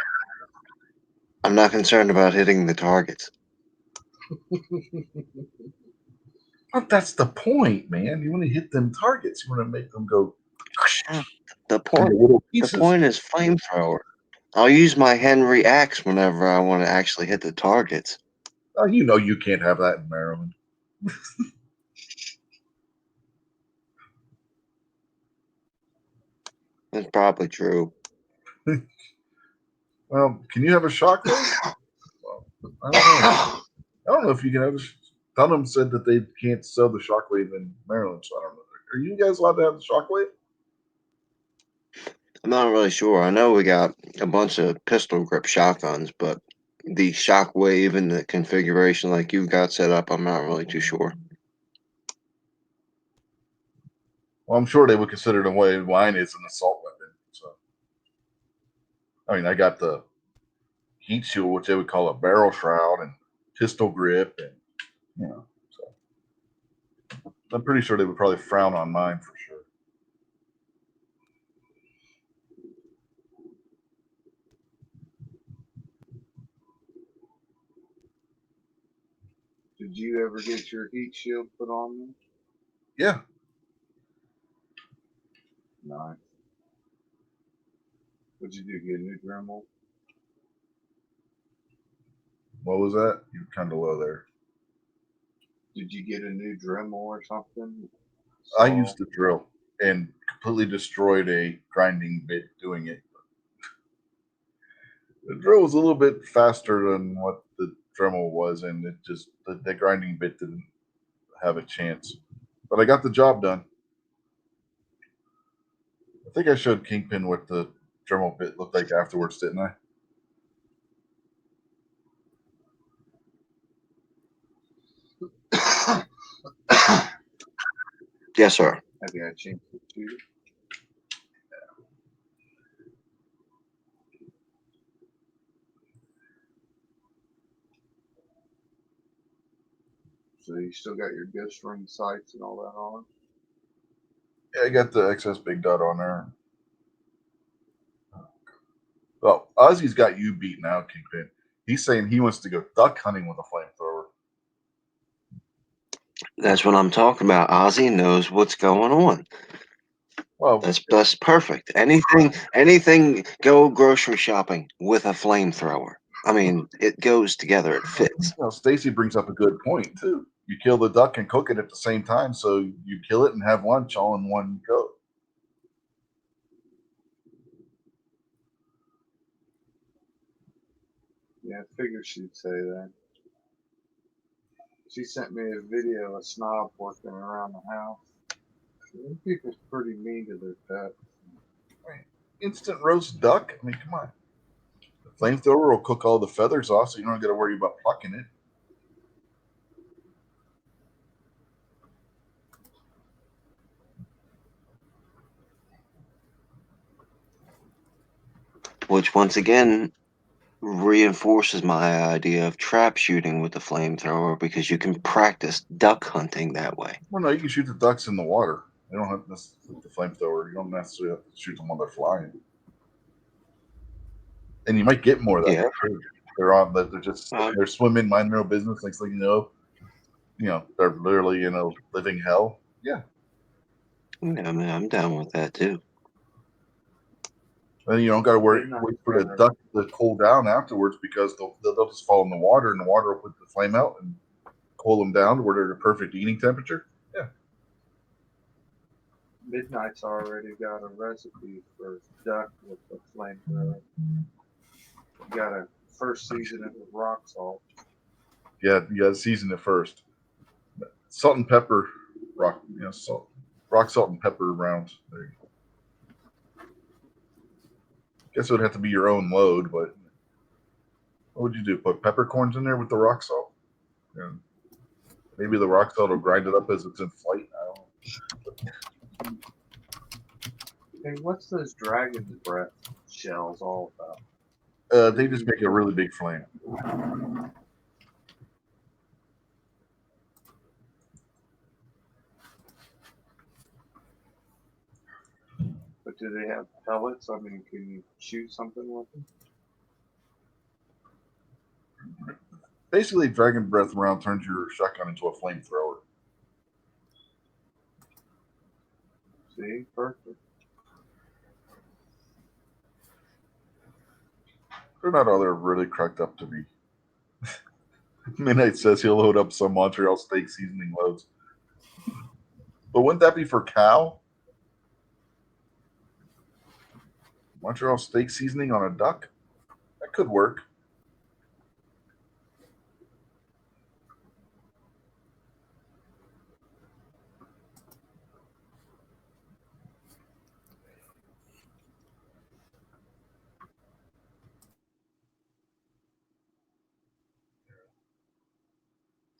I'm not concerned about hitting the targets. But that's the point, man. You want to hit them targets. You want to make them go The point into little the pieces. point is flamethrower. I'll use my Henry axe whenever I want to actually hit the targets. Oh, you know you can't have that in Maryland. That's probably true. Well, can you have a shockwave? Well, I don't know if you can have a. Dunham said that they can't sell the shockwave in Maryland, so I don't know. Are you guys allowed to have the shockwave? I'm not really sure. I know we got a bunch of pistol grip shotguns, but the shockwave and the configuration like you've got set up, I'm not really too sure. Well, I'm sure they would consider the way wine is an assault weapon. So, I mean, I got the heat shield, which they would call a barrel shroud, and pistol grip, and you know. So, I'm pretty sure they would probably frown on mine for sure. Did you ever get your heat shield put on them? Yeah. Nice. What'd you do? Get a new Dremel? What was that? You're kind of low there. Did you get a new Dremel or something? I used the drill and completely destroyed a grinding bit doing it. The drill was a little bit faster than what the Dremel was, and it just the grinding bit didn't have a chance. But I got the job done. I think I showed Kingpin what the Dremel bit looked like afterwards, didn't I? Yes, sir. Have you had a chance to shoot it? So you still got your ghost ring sights and all that on? Yeah, I got the XS Big Dot on there. Well, Ozzy's got you beat now, Kingpin. He's saying he wants to go duck hunting with a flamethrower. That's what I'm talking about. Ozzy knows what's going on. Well, That's perfect. Anything. Go grocery shopping with a flamethrower. I mean, it goes together. It fits. you know, Stacy brings up a good point too. You kill the duck and cook it at the same time, so you kill it and have lunch all in one go. Yeah, I figured she'd say that. She sent me a video of Snob working around the house. These people's pretty mean to their pets. Instant roast duck? I mean, come on. The flamethrower will cook all the feathers off, so you don't got to worry about plucking it. Which once again reinforces my idea of trap shooting with the flamethrower because you can practice duck hunting that way. Well, no, you can shoot the ducks in the water. You don't have to with the flamethrower. You don't necessarily have to shoot them while they're flying. And you might get more of that. Yeah. They're on. They're just they're swimming, minding their own business. Next thing you know, they're literally living hell. Yeah. I mean, I'm down with that too. Then you don't got to wait for the duck to cool down afterwards because they'll just fall in the water and the water will put the flame out and cool them down to where they're the perfect eating temperature. Yeah. Midnight's already got a recipe for duck with the flamethrower. You gotta first season it with rock salt. Yeah, you got to season it first. Salt and pepper, rock salt and pepper rounds. There you go. Guess it would have to be your own load, but what would you do? Put peppercorns in there with the rock salt? Yeah. Maybe the rock salt will grind it up as it's in flight. I don't know. Hey, what's those dragon's breath shells all about? They just make a really big flame. But do they have pellets? I mean, can you shoot something with them? Basically, dragon breath round turns your shotgun into a flamethrower. See, perfect. They're not all they're really cracked up to be. Midnight says he'll load up some Montreal steak seasoning loads. But wouldn't that be for cow? Montreal steak seasoning on a duck? That could work.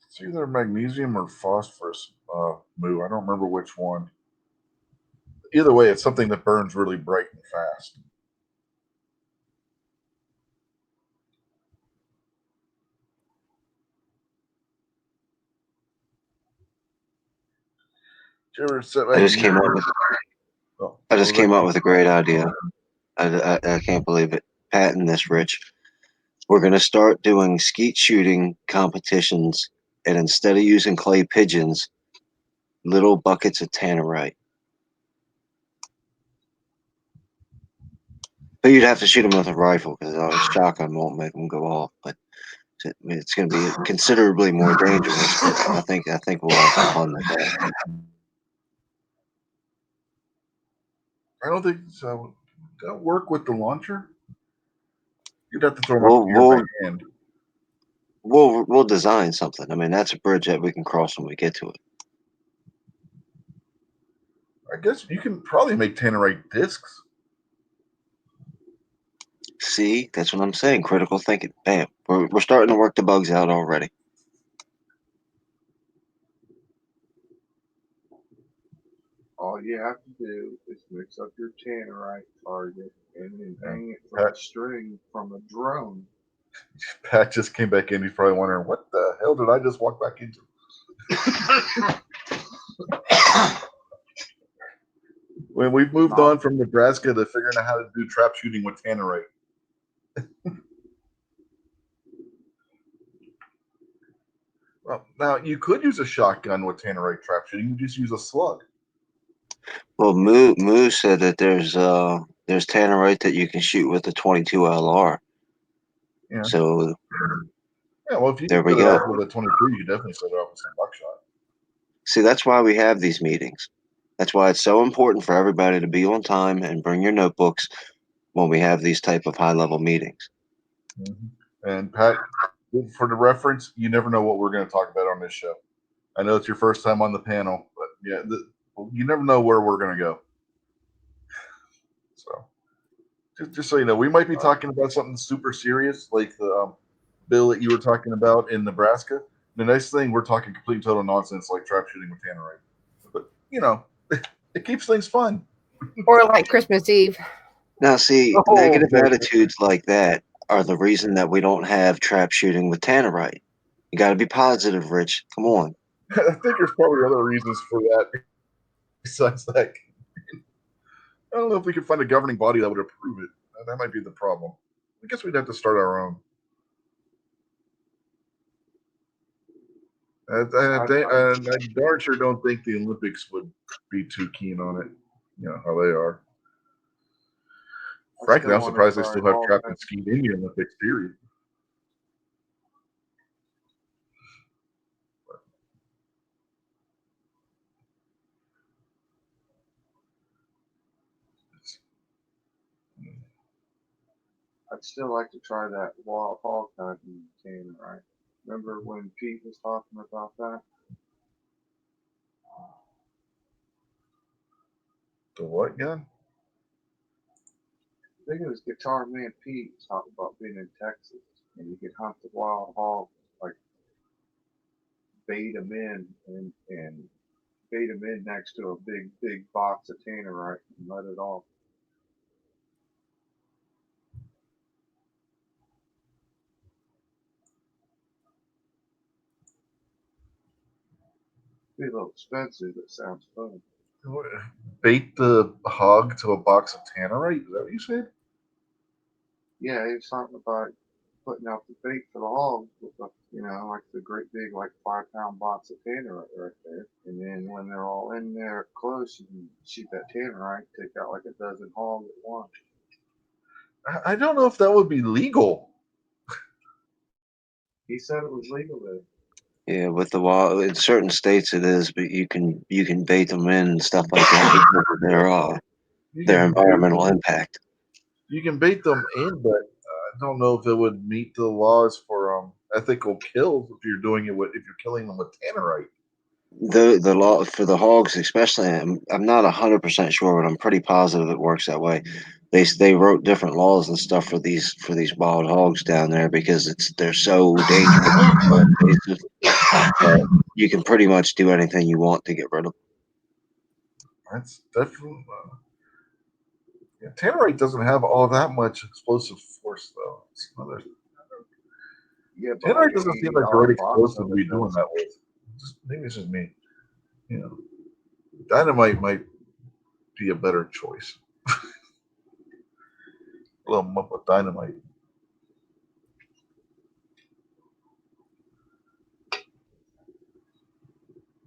It's either magnesium or phosphorus, Moo. I don't remember which one. Either way, it's something that burns really bright and fast. I just came up with a great idea. I can't believe it. Patent this, Rich. We're going to start doing skeet shooting competitions, and instead of using clay pigeons, little buckets of tannerite. But you'd have to shoot them with a rifle because a shotgun won't make them go off. But It's going to be considerably more dangerous. But I think we'll have some fun with that. I don't think so. Don't work with the launcher. You'd have to throw them We'll up in the air we'll by hand. we'll design something. I mean, that's a bridge that we can cross when we get to it. I guess you can probably make tannerite discs. See, that's what I'm saying. Critical thinking. Bam. We're starting to work the bugs out already. All you have to do is mix up your tannerite target and then hang it from a string from a drone. Pat just came back in. He's probably wondering, what the hell did I just walk back into? When we've moved on from Nebraska to figuring out how to do trap shooting with tannerite. Well, now you could use a shotgun with tannerite trap shooting. You just use a slug. Well, Moo said that there's tannerite that you can shoot with a 22 LR. Yeah. So Yeah. Well, if you there can we set it go. off with a 22, you definitely set it off with some buckshot. See, that's why we have these meetings. That's why it's so important for everybody to be on time and bring your notebooks when we have these type of high level meetings. Mm-hmm. And Pat, for the reference, you never know what we're going to talk about on this show. I know it's your first time on the panel, but yeah, you never know where we're going to go. So, just so you know, we might be talking about something super serious, like the bill that you were talking about in Nebraska. The nice thing, we're talking complete total nonsense, like trap shooting with tannerite. But you know, it keeps things fun. Or like Christmas Eve. Now, see, Oh, negative boy. attitudes like that are the reason that we don't have trap shooting with tannerite. You got to be positive, Rich. Come on. I think there's probably other reasons for that. Besides that, I don't know if we could find a governing body that would approve it. That might be the problem. I guess we'd have to start our own. I darn sure don't think the Olympics would be too keen on it. You know how they are. Frankly, I'm surprised they still have trap and skeet in the Olympics, period. I'd still like to try that wild hog hunting tannerite. Remember when Pete was talking about that? The what gun? I think it was Guitar Man Pete was talking about being in Texas and you could hunt the wild hog, like bait them in and bait them in next to a big box of tannerite and let it off. Be a little expensive, but sounds fun. Bait the hog to a box of tannerite? Is that what you said? Yeah, it's talking about putting out the bait for the hogs with the, like the great big, like 5-pound box of tannerite right there. And then when they're all in there close, you can shoot that tannerite, take out like a dozen hogs at once. I don't know if that would be legal. He said it was legal there. Yeah, with the wild in certain states it is, but you can bait them in and stuff like that because of their environmental impact. You can bait them in, but I don't know if it would meet the laws for ethical kills if you're doing it if you're killing them with tannerite. The law for the hogs, especially, I'm not 100% sure, but I'm pretty positive it works that way. They wrote different laws and stuff for these wild hogs down there because they're so dangerous. You can pretty much do anything you want to get rid of them. That's definitely. Tannerite doesn't have all that much explosive force, though. Tannerite doesn't seem like the right explosive to be doing that with. Maybe it's just me. Dynamite might be a better choice. Blow them up with dynamite.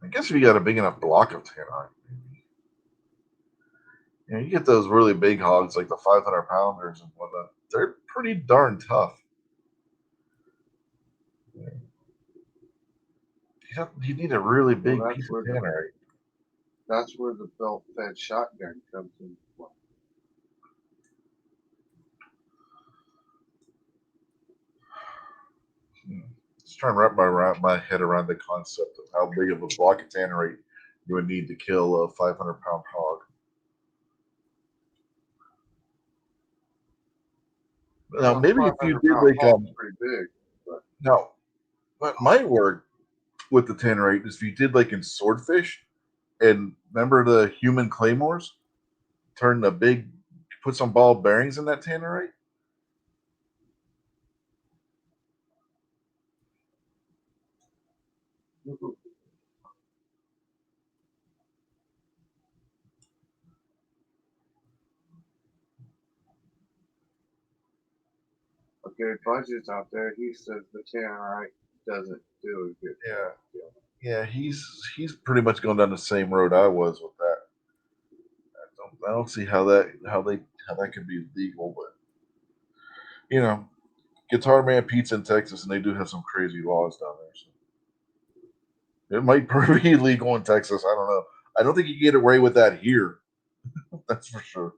I guess if you got a big enough block of tannerite, maybe. You get those really big hogs like the 500 pounders and whatnot. They're pretty darn tough. You need a really big that's piece where of the- tannerite. That's where the belt-fed shotgun comes in. Just trying to wrap my head around the concept of how big of a block of tannerite you would need to kill a 500-pound hog. Now, maybe if you did 500-pound like hog's pretty big. now, what might work with the tannerite is if you did like in swordfish, and remember the human claymores, put some ball bearings in that tannerite. Okay, Budget's out there. He says the tannerite doesn't do a good Yeah, yeah, he's pretty much going down the same road I was with that. I don't see how that could be legal, but you know, Guitar Man Pizza in Texas, and they do have some crazy laws down there. So it might be legal in Texas. I don't know. I don't think you get away with that here. That's for sure.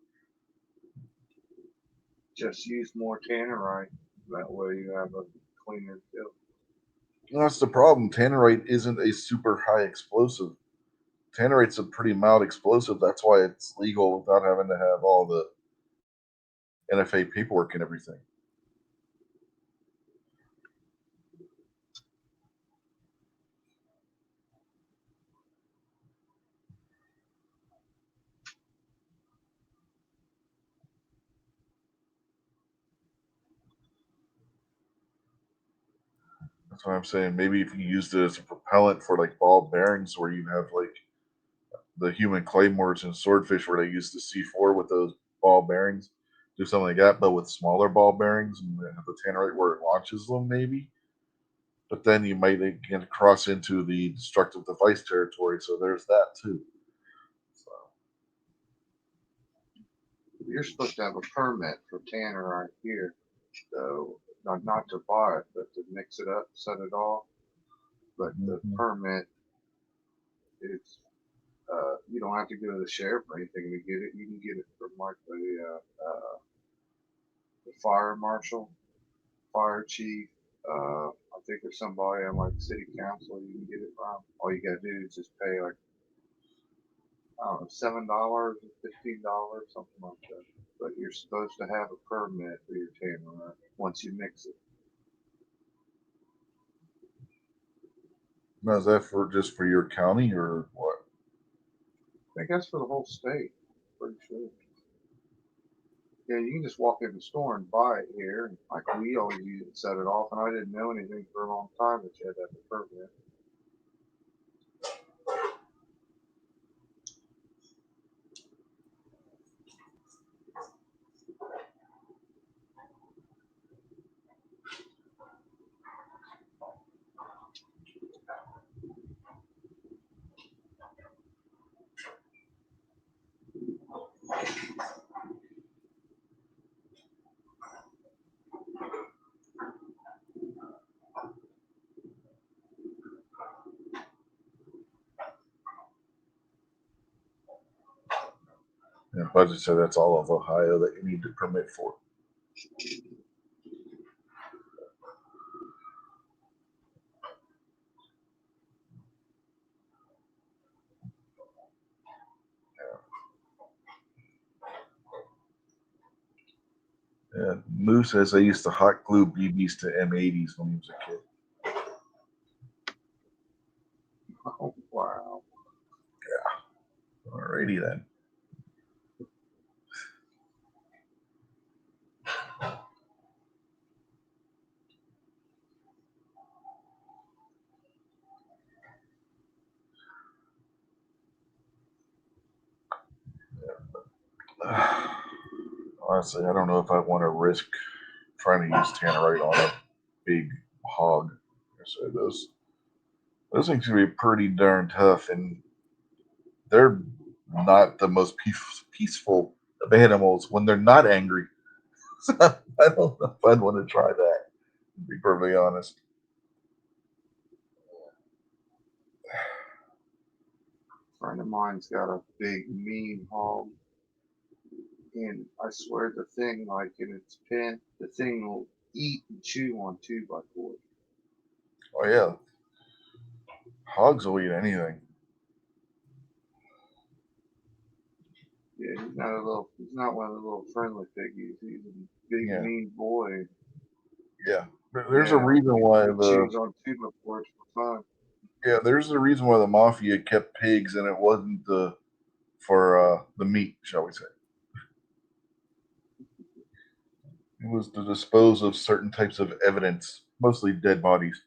Just use more tannerite. That way you have a cleaner kill. That's the problem. Tannerite isn't a super high explosive. Tannerite's a pretty mild explosive. That's why it's legal without having to have all the NFA paperwork and everything. That's what I'm saying. Maybe if you used it as a propellant for like ball bearings, where you have like the human claymores and swordfish, where they use the C4 with those ball bearings, do something like that, but with smaller ball bearings and have the tannerite where it launches them, maybe. But then you might again cross into the destructive device territory, so there's that too. So, You're supposed to have a permit for tannerite here, so not to buy it, but to mix it up, set it off. But the permit is you don't have to go to the sheriff or anything to get it. You can get it from like the fire marshal, fire chief. I think there's somebody on like city council you can get it from. All you gotta do is just pay like I don't know, $7 or $15, something like that. But you're supposed to have a permit for your tannerite once you mix it. now is that for just for your county or what? I think that's for the whole state. Pretty sure. Yeah, you can just walk in the store and buy it here. Like we always use it, set it off, and I didn't know anything for a long time that you had to have a permit. And Budget said that's all of Ohio that you need to permit for. Yeah, Moo says they used to hot glue BBs to M80s when he was a kid. Oh wow! Alrighty then. Honestly, I don't know if I want to risk trying to use tannerite on a big hog. So those things can be pretty darn tough, and they're not the most peaceful of animals when they're not angry. So I don't know if I'd want to try that, to be perfectly honest. friend of mine's got a big mean hog, and I swear the thing, like in its pen, the thing will eat and chew on 2x4. Oh yeah, hogs will eat anything. Yeah, he's not one of the little friendly piggies. He's a big Yeah. mean boy. Yeah, there's a reason why He the chews on 2x4s for fun. there's a reason why the mafia kept pigs, and it wasn't for the meat, shall we say. It was to dispose of certain types of evidence, mostly dead bodies,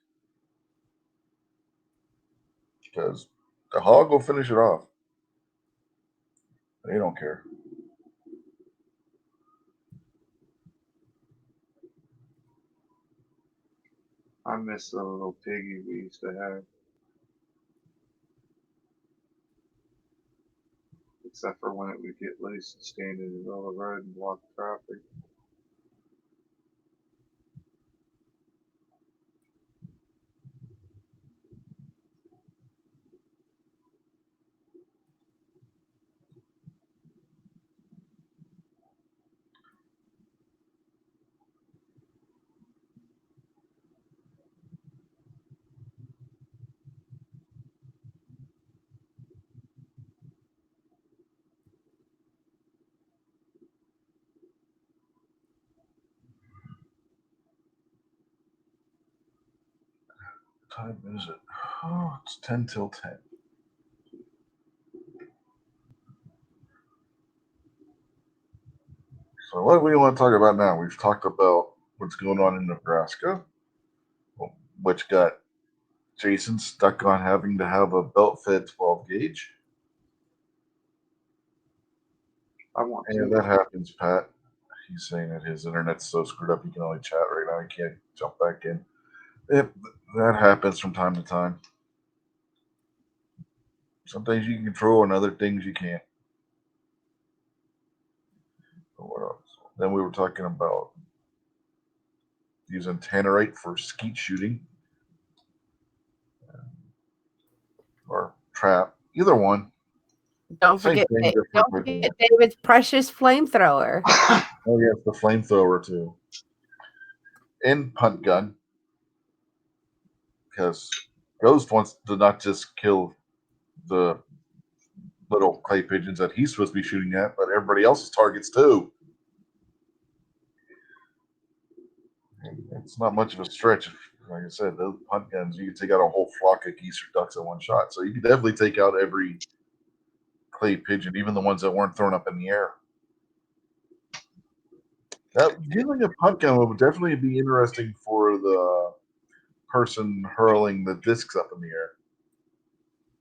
because the hog will finish it off. They don't care. I miss the little piggy we used to have. Except for when it would get loose and stand in the middle of the road and block traffic. What time is it? Oh, it's 10 till 10. So what do we want to talk about now? We've talked about what's going on in Nebraska, which got Jason stuck on having to have a belt-fed 12 gauge. I want And to. that happens, Pat. He's saying that his internet's so screwed up he can only chat right now. He can't jump back in. That happens from time to time. Some things you can control and other things you can't. What else? Then we were talking about using tannerite for skeet shooting or trap. Either one. Don't Same forget, thing, different don't equipment. forget David's precious flamethrower. Oh yes, the flamethrower too. And punt gun. Because Ghost wants to not just kill the little clay pigeons that he's supposed to be shooting at, but everybody else's targets too. It's not much of a stretch. Like I said, those punt guns, you can take out a whole flock of geese or ducks in one shot. So you can definitely take out every clay pigeon, even the ones that weren't thrown up in the air. That using a punt gun would definitely be interesting for the person hurling the discs up in the air.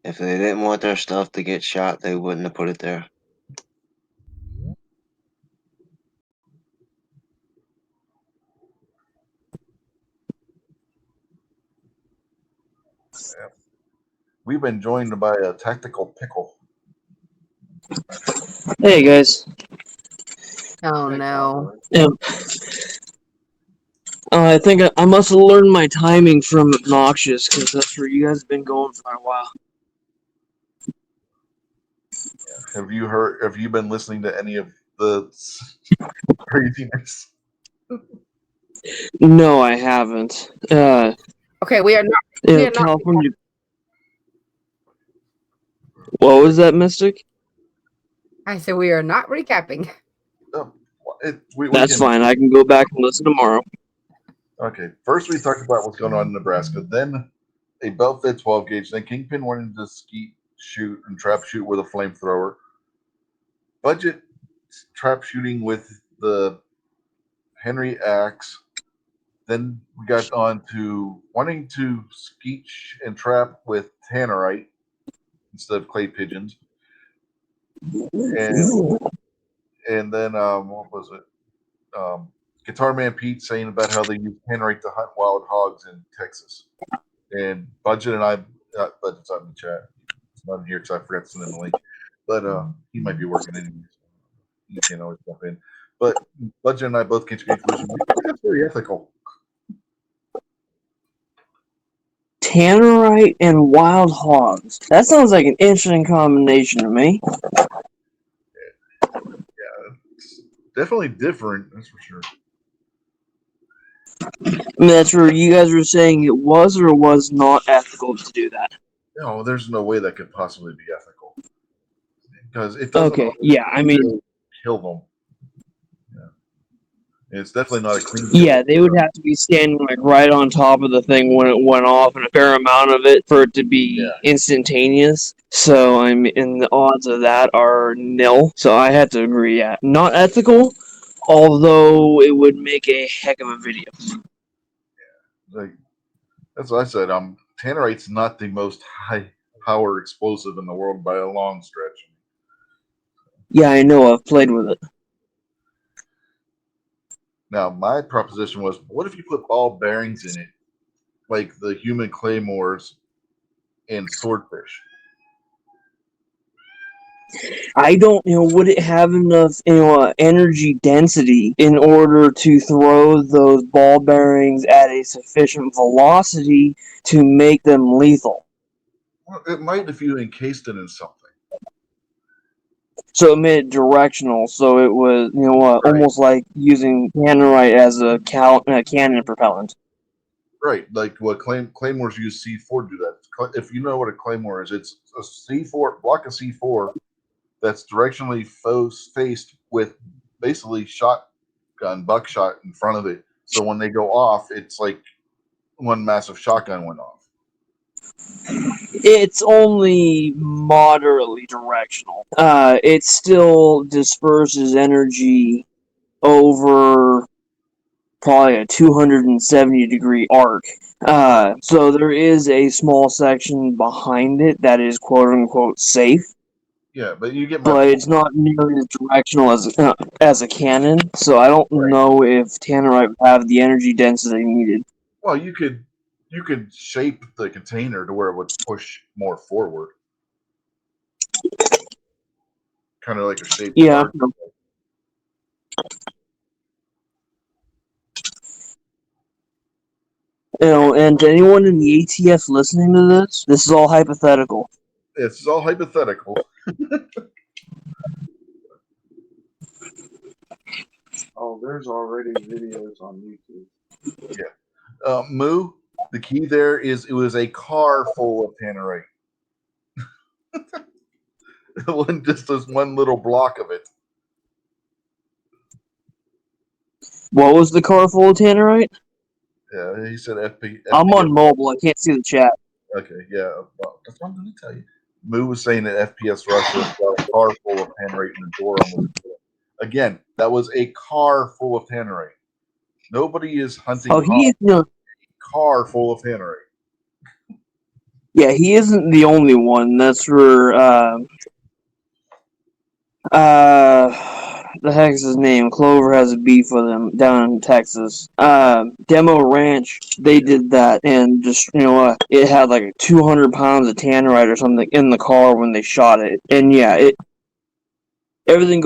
If they didn't want their stuff to get shot, they wouldn't have put it there. We've been joined by a tactical pickle. Hey guys. Oh no. Yeah. I think I must have learned my timing from Obnoxious because that's where you guys have been going for a while. Have you been listening to any of the craziness? No, I haven't. Okay, we are not. We Yeah, are not. California. What was that, Mystic? I said we are not recapping. That's fine. I can go back and listen tomorrow. Okay. First, we talked about what's going on in Nebraska. Then a belt-fed 12 gauge. Then Kingpin wanted to skeet shoot and trap shoot with a flamethrower. Budget trap shooting with the Henry axe. Then we got on to wanting to skeet and trap with tannerite instead of clay pigeons. And then what was it? Guitar Man Pete saying about how they use tannerite to hunt wild hogs in Texas. And Budget and I, Budget's out in the chat. It's not in here because I forgot to send him the link. But he might be working anyway. You can always jump in. But Budget and I both came to the conclusion that's very ethical. Tannerite and wild hogs. That sounds like an interesting combination to me. It's definitely different, that's for sure. I mean, that's where you guys were saying it was or was not ethical to do that. No, there's no way that could possibly be ethical because it doesn't. Okay, yeah, I mean, kill them. Yeah, it's definitely not a clean. yeah, they would have to be standing like right on top of the thing when it went off, and a fair amount of it for it to be instantaneous. So I mean, and the odds of that are nil. So I had to agree. Yeah, not ethical, although it would make a heck of a video. Like that's what I said. Tannerite's not the most high power explosive in the world by a long stretch. Yeah, I know. I've played with it. Now, my proposition was, what if you put ball bearings in it, like the human claymores and swordfish? I don't, would it have enough, energy density in order to throw those ball bearings at a sufficient velocity to make them lethal? Well, it might if you encased it in something. So it made it directional, so it was, Right. almost like using tannerite as a cannon propellant. Right, like what claymores use C4 to do that. If you know what a claymore is, it's a C4 block of C4 that's directionally faced with basically shotgun buckshot in front of it. So when they go off, it's like one massive shotgun went off. It's only moderately directional. It still disperses energy over probably a 270-degree arc. So there is a small section behind it that is quote-unquote safe. Yeah, but you get my But point. it's not nearly as directional as a cannon, so I don't know if Tannerite would have the energy density needed. Well, you could shape the container to where it would push more forward, kind of like a shape. Yeah. And to anyone in the ATF listening to this is all hypothetical. It's all hypothetical. Oh, there's already videos on YouTube. Yeah. Moo, the key there is it was a car full of tannerite. It wasn't just this one little block of it. What was the car full of tannerite? Yeah, he said FP. I'm on mobile. I can't see the chat. Okay, yeah. Well, that's what I'm going to tell you. Moo was saying that FPS Russia got a car full of tannerite in the door. Again, that was a car full of tannerite. Nobody is hunting a car full of tannerite. Yeah, he isn't the only one. That's for the heck's his name? Clover has a beef with him down in Texas. Demo Ranch, they did that, and just it had like 200 pounds of tannerite or something in the car when they shot it, and yeah, everything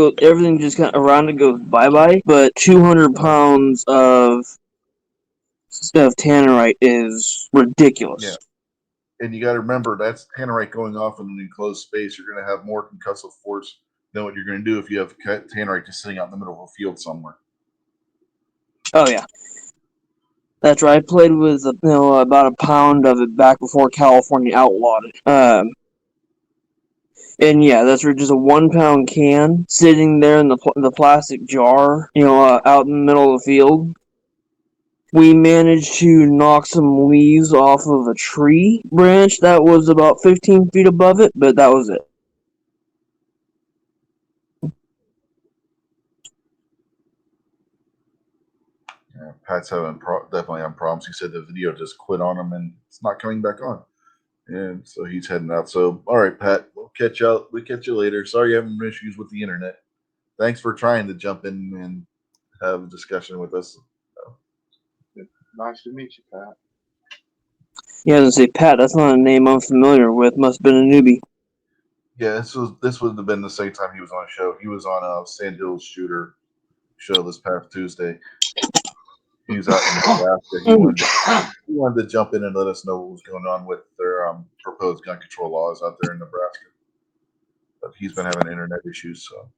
just kind of around it goes bye bye, but 200 pounds of tannerite is ridiculous. Yeah. And you got to remember, that's tannerite going off in an enclosed space. You're going to have more concussive force than what you're going to do if you have tannerite just sitting out in the middle of a field somewhere. Oh yeah, that's right. I played with about a pound of it back before California outlawed it. And yeah, that's for just a 1 pound can sitting there in the plastic jar, out in the middle of the field. We managed to knock some leaves off of a tree branch that was about 15 feet above it, but that was it. Yeah, Pat's definitely having problems. He said the video just quit on him and it's not coming back on. And so he's heading out. So, all right, Pat, we'll catch you later. Sorry you're having issues with the internet. Thanks for trying to jump in and have a discussion with us. Nice to meet you, Pat. Yeah, I was gonna say, Pat, that's not a name I'm familiar with. Must have been a newbie. Yeah, this would have been the same time he was on a show. He was on a Sand Hills Shooter show this past Tuesday. He was out in Nebraska. He wanted to jump in and let us know what was going on with their proposed gun control laws out there in Nebraska. But he's been having internet issues, so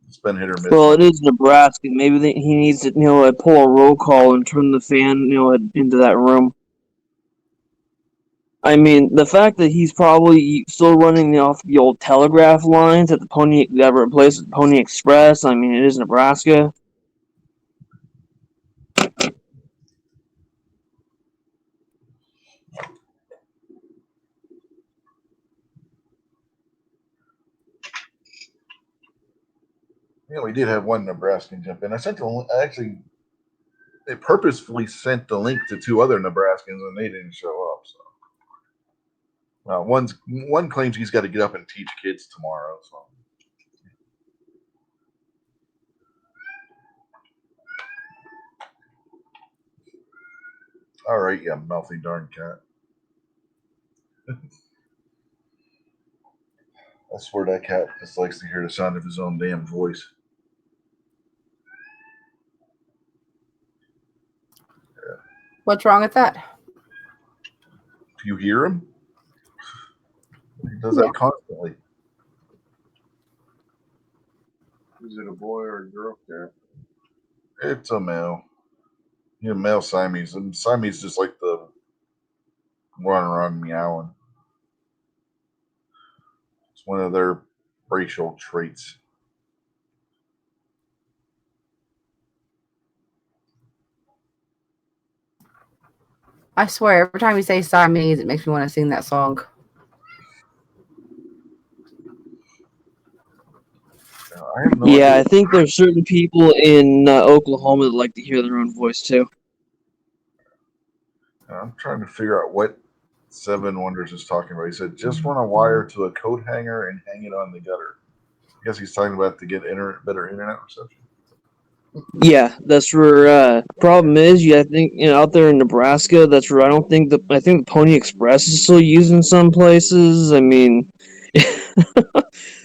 it's been hit or miss. Well, it is Nebraska. Maybe he needs to, pull a roll call and turn the fan, into that room. I mean, the fact that he's probably still running off the old telegraph lines at the that replaced with Pony Express. I mean, it is Nebraska. Yeah, we did have one Nebraskan jump in. They purposefully sent the link to 2 other Nebraskans and they didn't show up. So, one claims he's got to get up and teach kids tomorrow. So, all right, you mouthy darn cat. I swear that cat just likes to hear the sound of his own damn voice. What's wrong with that? Do you hear him? He does that constantly. Is it a boy or a girl cat? It's a male. Male Siamese. And Siamese just like to run around meowing. It's one of their racial traits. I swear, every time you say Siamese, it makes me want to sing that song. I have no idea. I think there's certain people in Oklahoma that like to hear their own voice too. I'm trying to figure out what Seven Wonders is talking about. He said, just run a wire to a coat hanger and hang it on the gutter. I guess he's talking about to get better internet reception. Yeah, that's where problem is. I think out there in Nebraska, that's where I think the Pony Express is still used in some places. I mean,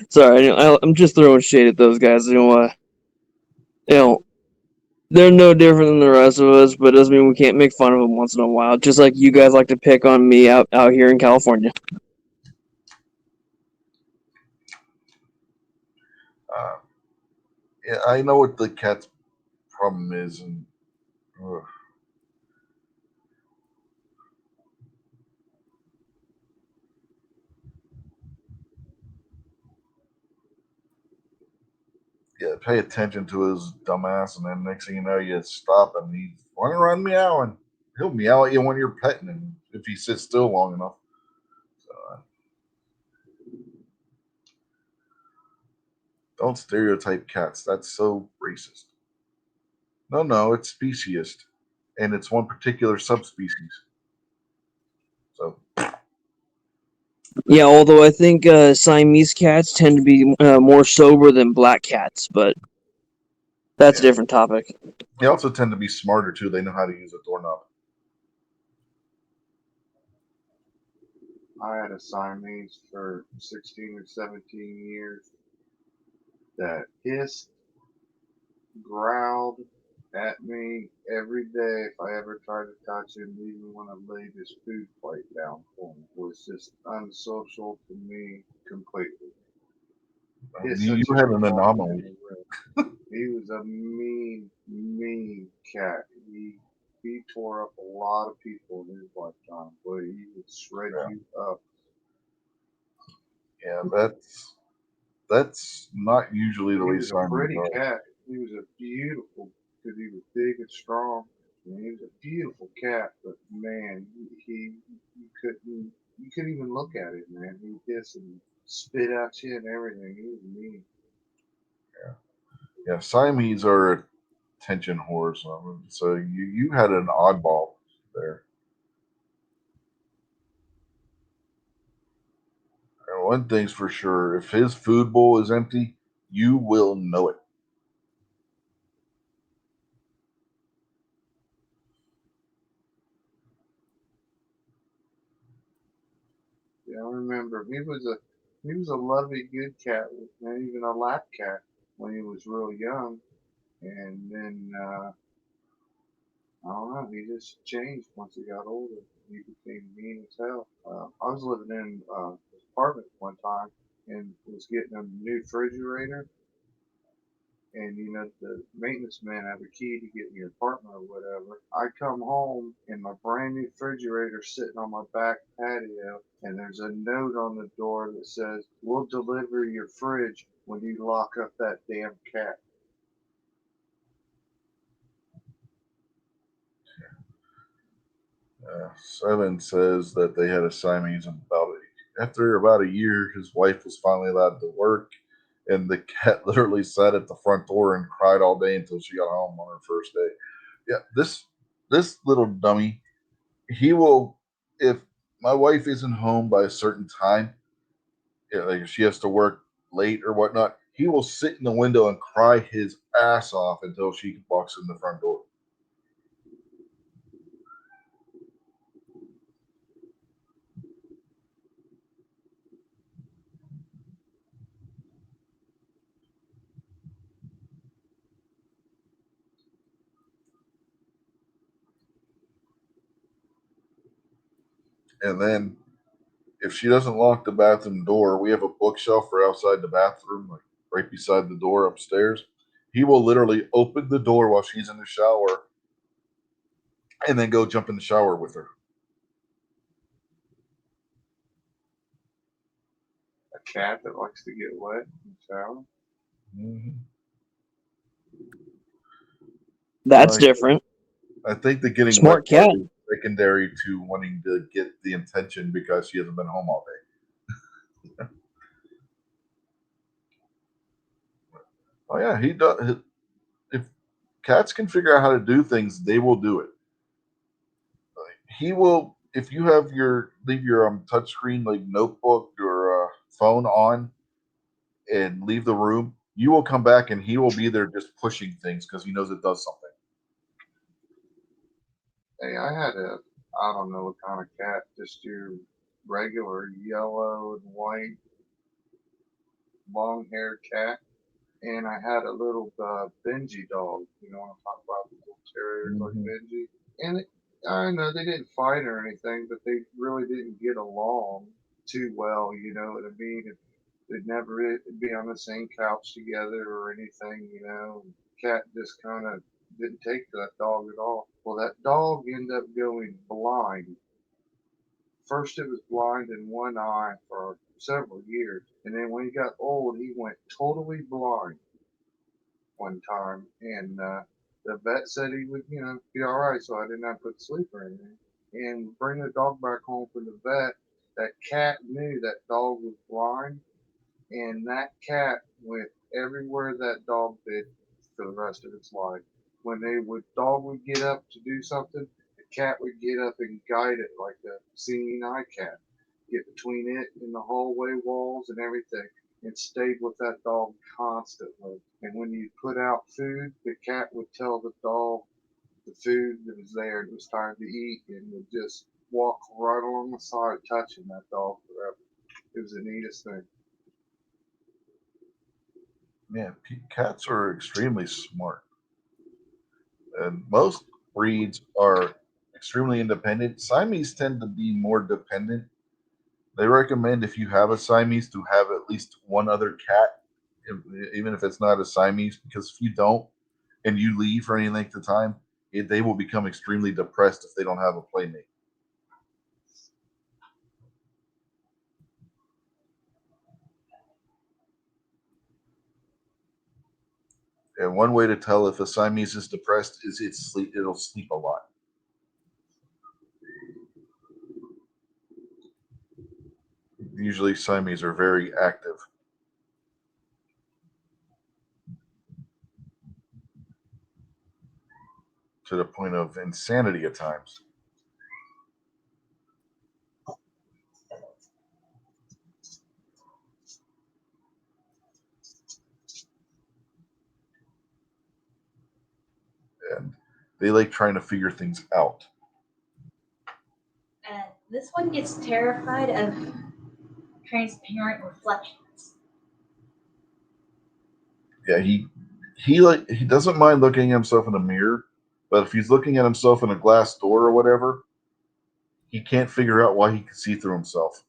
sorry, I'm just throwing shade at those guys. They're no different than the rest of us, but it doesn't mean we can't make fun of them once in a while. Just like you guys like to pick on me out here in California. Yeah, I know what the cat's problem is, and pay attention to his dumbass, and then next thing you know, you stop him. He's running around meowing. He'll meow at you when you're petting him if he sits still long enough. So, don't stereotype cats. That's so racist. No, it's speciesist, and it's one particular subspecies. So, yeah, although I think Siamese cats tend to be more sober than black cats, but that's a different topic. They also tend to be smarter too. They know how to use a doorknob. I had a Siamese for 16 or 17 years that hissed, growled at me every day if I ever tried to touch him, even when I laid his food plate down for him. It was just unsocial to me completely. You had an anomaly. He was a mean cat. He tore up a lot of people in his lifetime, but he would shred you up. Yeah, that's not usually the way. He was a pretty cat. He was a beautiful, because he was big and strong. And he was a beautiful cat, but man, you couldn't even look at him, man. He hiss and spit at you and everything. He was mean. Yeah, Siamese are attention whores. So you had an oddball there. And one thing's for sure: if his food bowl is empty, you will know it. Yeah, I remember he was a lovely, good cat, and even a lap cat when he was real young. And then I don't know. He just changed once he got older. He became mean as hell. I was living in his apartment one time and was getting a new refrigerator. And you know, the maintenance man have a key to get in your apartment or whatever. I come home and my brand new refrigerator sitting on my back patio, and there's a note on the door that says, "We'll deliver your fridge when you lock up that damn cat." 7 says that they had a Siamese after about a year. His wife was finally allowed to work, and the cat literally sat at the front door and cried all day until she got home on her first day. Yeah, this little dummy, he will, if my wife isn't home by a certain time, like if she has to work late or whatnot, he will sit in the window and cry his ass off until she walks in the front door. And then if she doesn't lock the bathroom door, we have a bookshelf right outside the bathroom, like right beside the door upstairs. He will literally open the door while she's in the shower and then go jump in the shower with her. A cat that likes to get wet in the shower. Mm-hmm. That's Like, different. I think the getting Smart wet part cat. is secondary to wanting to get the attention because she hasn't been home all day. Oh yeah, he does. If cats can figure out how to do things, they will do it. He will. If you have leave your touchscreen like notebook or phone on and leave the room, you will come back and he will be there just pushing things because he knows it does something. Hey, I had I don't know what kind of cat, just your regular yellow and white long haired cat. And I had a little Benji dog. You know what I'm talking about? The little terrier like Benji. And I know they didn't fight or anything, but they really didn't get along too well. You know what I mean? They'd never be on the same couch together or anything. You know, cat just kind of didn't take to that dog at all. Well, that dog ended up going blind. First, it was blind in one eye for several years, and then when he got old, he went totally blind one time, and the vet said he would, you know, be all right, so I didn't have to put sleep or anything. And bring the dog back home from the vet. That cat knew that dog was blind, and that cat went everywhere that dog did for the rest of its life. When dog would get up to do something, the cat would get up and guide it like a seeing eye cat, get between it and the hallway walls and everything, and stayed with that dog constantly. And when you put out food, the cat would tell the dog the food that was there and it was time to eat, and would just walk right along the side, touching that dog forever. It was the neatest thing. Yeah, cats are extremely smart, and most breeds are extremely independent. Siamese tend to be more dependent. They recommend if you have a Siamese to have at least one other cat, even if it's not a Siamese, because if you don't and you leave for any length of time, they will become extremely depressed if they don't have a playmate. And one way to tell if a Siamese is depressed is it'll sleep a lot. Usually Siamese are very active to the point of insanity at times. And they like trying to figure things out. This one gets terrified of transparent reflections. Yeah, he doesn't mind looking at himself in the mirror, But if he's looking at himself in a glass door or whatever, he can't figure out why he can see through himself.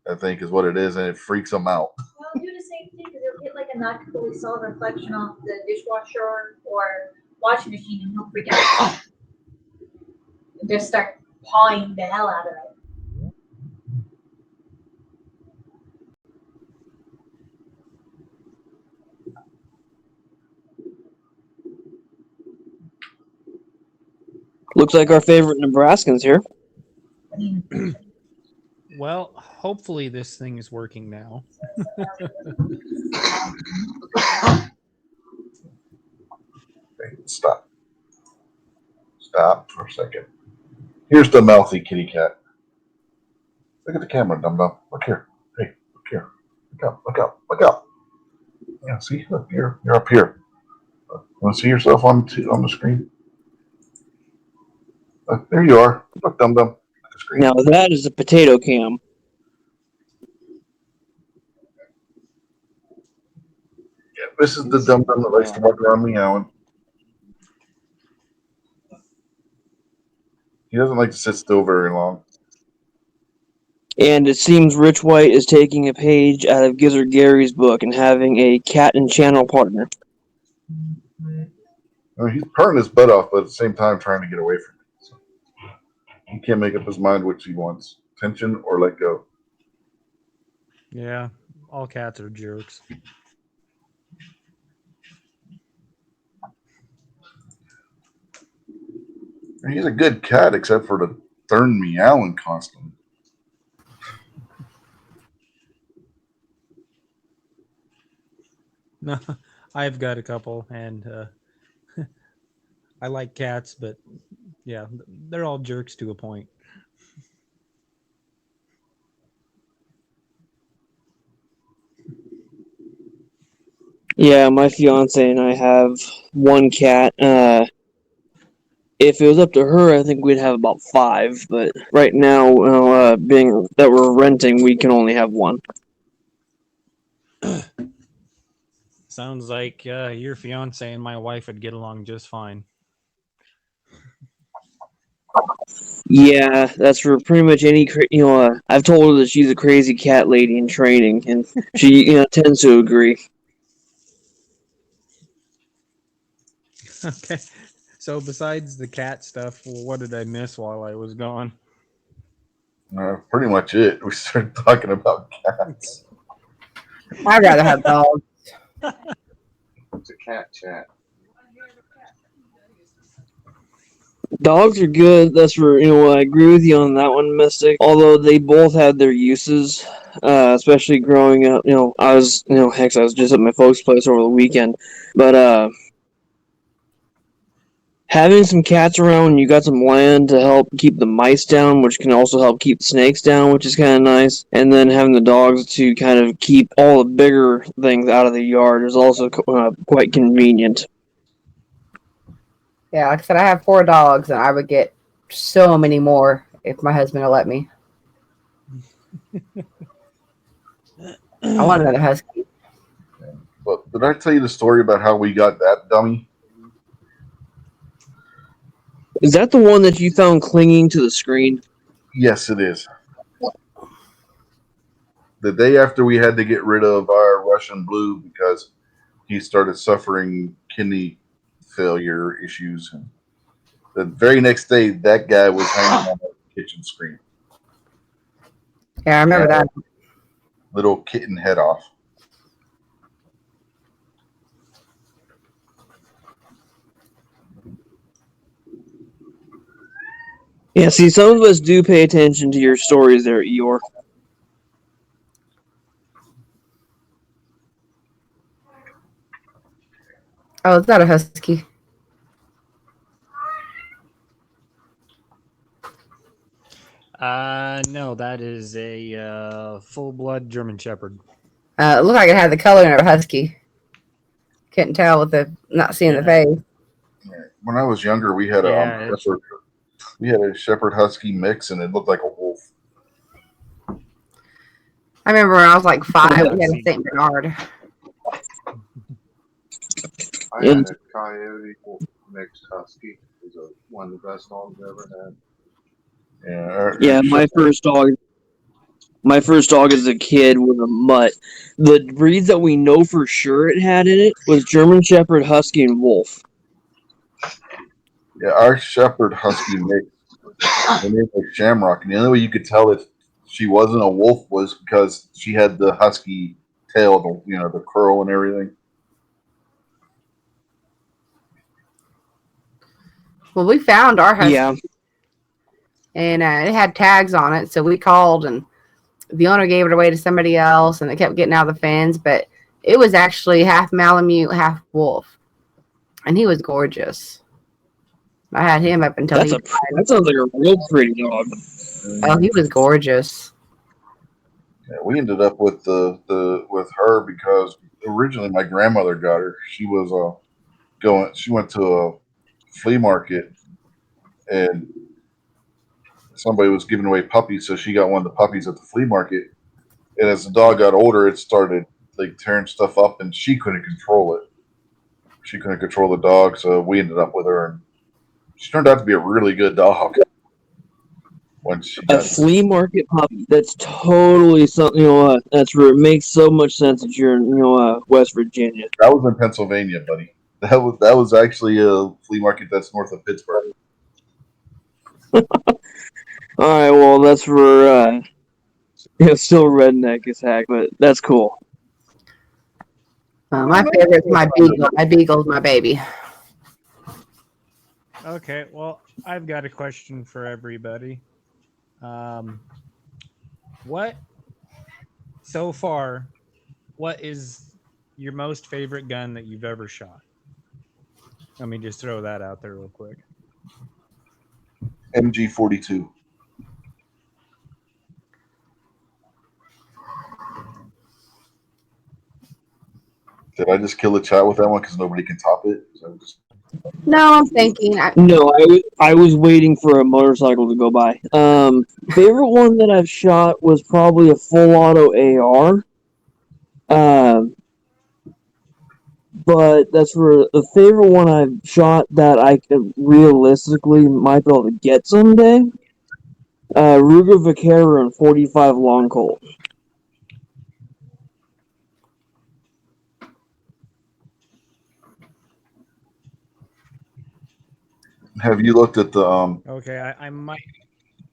I think is what it is, and it freaks him out. Well, do the same thing because it'll hit like a not completely solid reflection off the dishwasher or washing machine, and he'll freak out. And just start pawing the hell out of it. Looks like our favorite Nebraskans here. Well, hopefully this thing is working now. Okay, stop. Stop for a second. Here's the mouthy kitty cat. Look at the camera, dum dum. Look here. Hey, look here. Look up. Look up. Look up. Yeah, see, look, you're up here. Want to see yourself on the screen? There you are. Look, dum dum. The screen. Now that is a potato cam. Yeah, this is the dum dum that likes to walk around meowing. He doesn't like to sit still very long. And it seems Rich White is taking a page out of Gizzard Gary's book and having a cat and channel partner. I mean, he's purring his butt off, but at the same time trying to get away from it. So he can't make up his mind which he wants: attention or let go. Yeah, all cats are jerks. And he's a good cat, except for the darn meowing constantly. No, I've got a couple, and I like cats, but yeah, they're all jerks to a point. Yeah, my fiance and I have one cat. If it was up to her, I think we'd have about 5. But right now, being that we're renting, we can only have 1. Sounds like your fiance and my wife would get along just fine. Yeah, that's for pretty much any. I've told her that she's a crazy cat lady in training, and she tends to agree. Okay. So besides the cat stuff, what did I miss while I was gone? Pretty much it. We started talking about cats. I'd rather have dogs. It's a cat chat. Dogs are good. That's for I agree with you on that one, Mystic. Although they both had their uses, especially growing up. I was heck, I was just at my folks' place over the weekend, but having some cats around, you got some land to help keep the mice down, which can also help keep the snakes down, which is kind of nice. And then having the dogs to kind of keep all the bigger things out of the yard is also quite convenient. Yeah, like I said, I have 4 dogs, and I would get so many more if my husband would let me. I want another husky. But did I tell you the story about how we got that dummy? Is that the one that you found clinging to the screen? Yes, it is. The day after we had to get rid of our Russian blue because he started suffering kidney failure issues. And the very next day, that guy was hanging on the kitchen screen. Yeah, I remember that. Little kitten head off. Yeah, see, some of us do pay attention to your stories there, Eeyore. Oh, is that a husky? No, that is a full-blood German Shepherd. It looked like it had the color of a husky. Couldn't tell with the not seeing the face. When I was younger, we had a shepherd husky mix, and it looked like a wolf. I remember when I was like 5, we had a Saint Bernard. I had a coyote mixed husky. He's one of the best dogs I ever had. Yeah, Yeah, my first dog as a kid was a mutt. The breeds that we know for sure it had in it was German Shepherd, Husky, and Wolf. Yeah, our Shepherd Husky mix, her name was Shamrock, and the only way you could tell that she wasn't a wolf was because she had the husky tail, the curl and everything. Well, we found our husky, Yeah, and it had tags on it, so we called, and the owner gave it away to somebody else, and it kept getting out of the fence. But it was actually half Malamute, half wolf, and he was gorgeous. I had him up until that sounds like a real pretty dog. Oh, he was gorgeous. Yeah, we ended up with with her because originally my grandmother got her. She was she went to a flea market and somebody was giving away puppies, so she got one of the puppies at the flea market. And as the dog got older, it started like tearing stuff up, and she couldn't control it. She couldn't control the dog, so we ended up with her, and she turned out to be a really good dog. When she A got flea market puppy. That's totally something. You know what? That's where it makes so much sense that you're in West Virginia. that was in Pennsylvania, buddy. That was actually a flea market that's north of Pittsburgh. All right, well that's for still redneck as heck, but that's cool. My favorite's my beagle. My beagle's my baby. Okay, well, I've got a question for everybody. What is your most favorite gun that you've ever shot? Let me just throw that out there real quick. MG42. Did I just kill the chat with that one because nobody can top it? No, I'm thinking. No, I was waiting for a motorcycle to go by. Favorite one that I've shot was probably a full auto AR. But that's for the favorite one I've shot that I could realistically might be able to get someday. Ruger Vaquero and 45 Long Colt. Have you looked at the Okay, I might.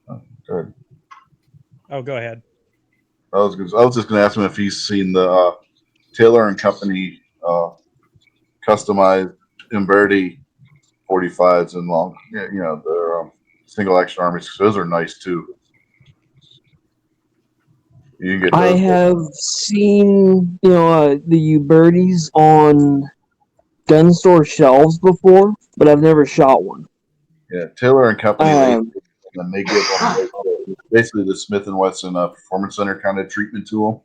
Go ahead. Oh, go ahead. I was just going to ask him if he's seen the Taylor and Company customized Imberti 45s and long. They're single action armies. Those are nice too. You can get those. I have seen the Ubertis on gun store shelves before, but I've never shot one. Yeah, Taylor and Company. They give them basically the Smith and Wesson Performance Center kind of treatment to them,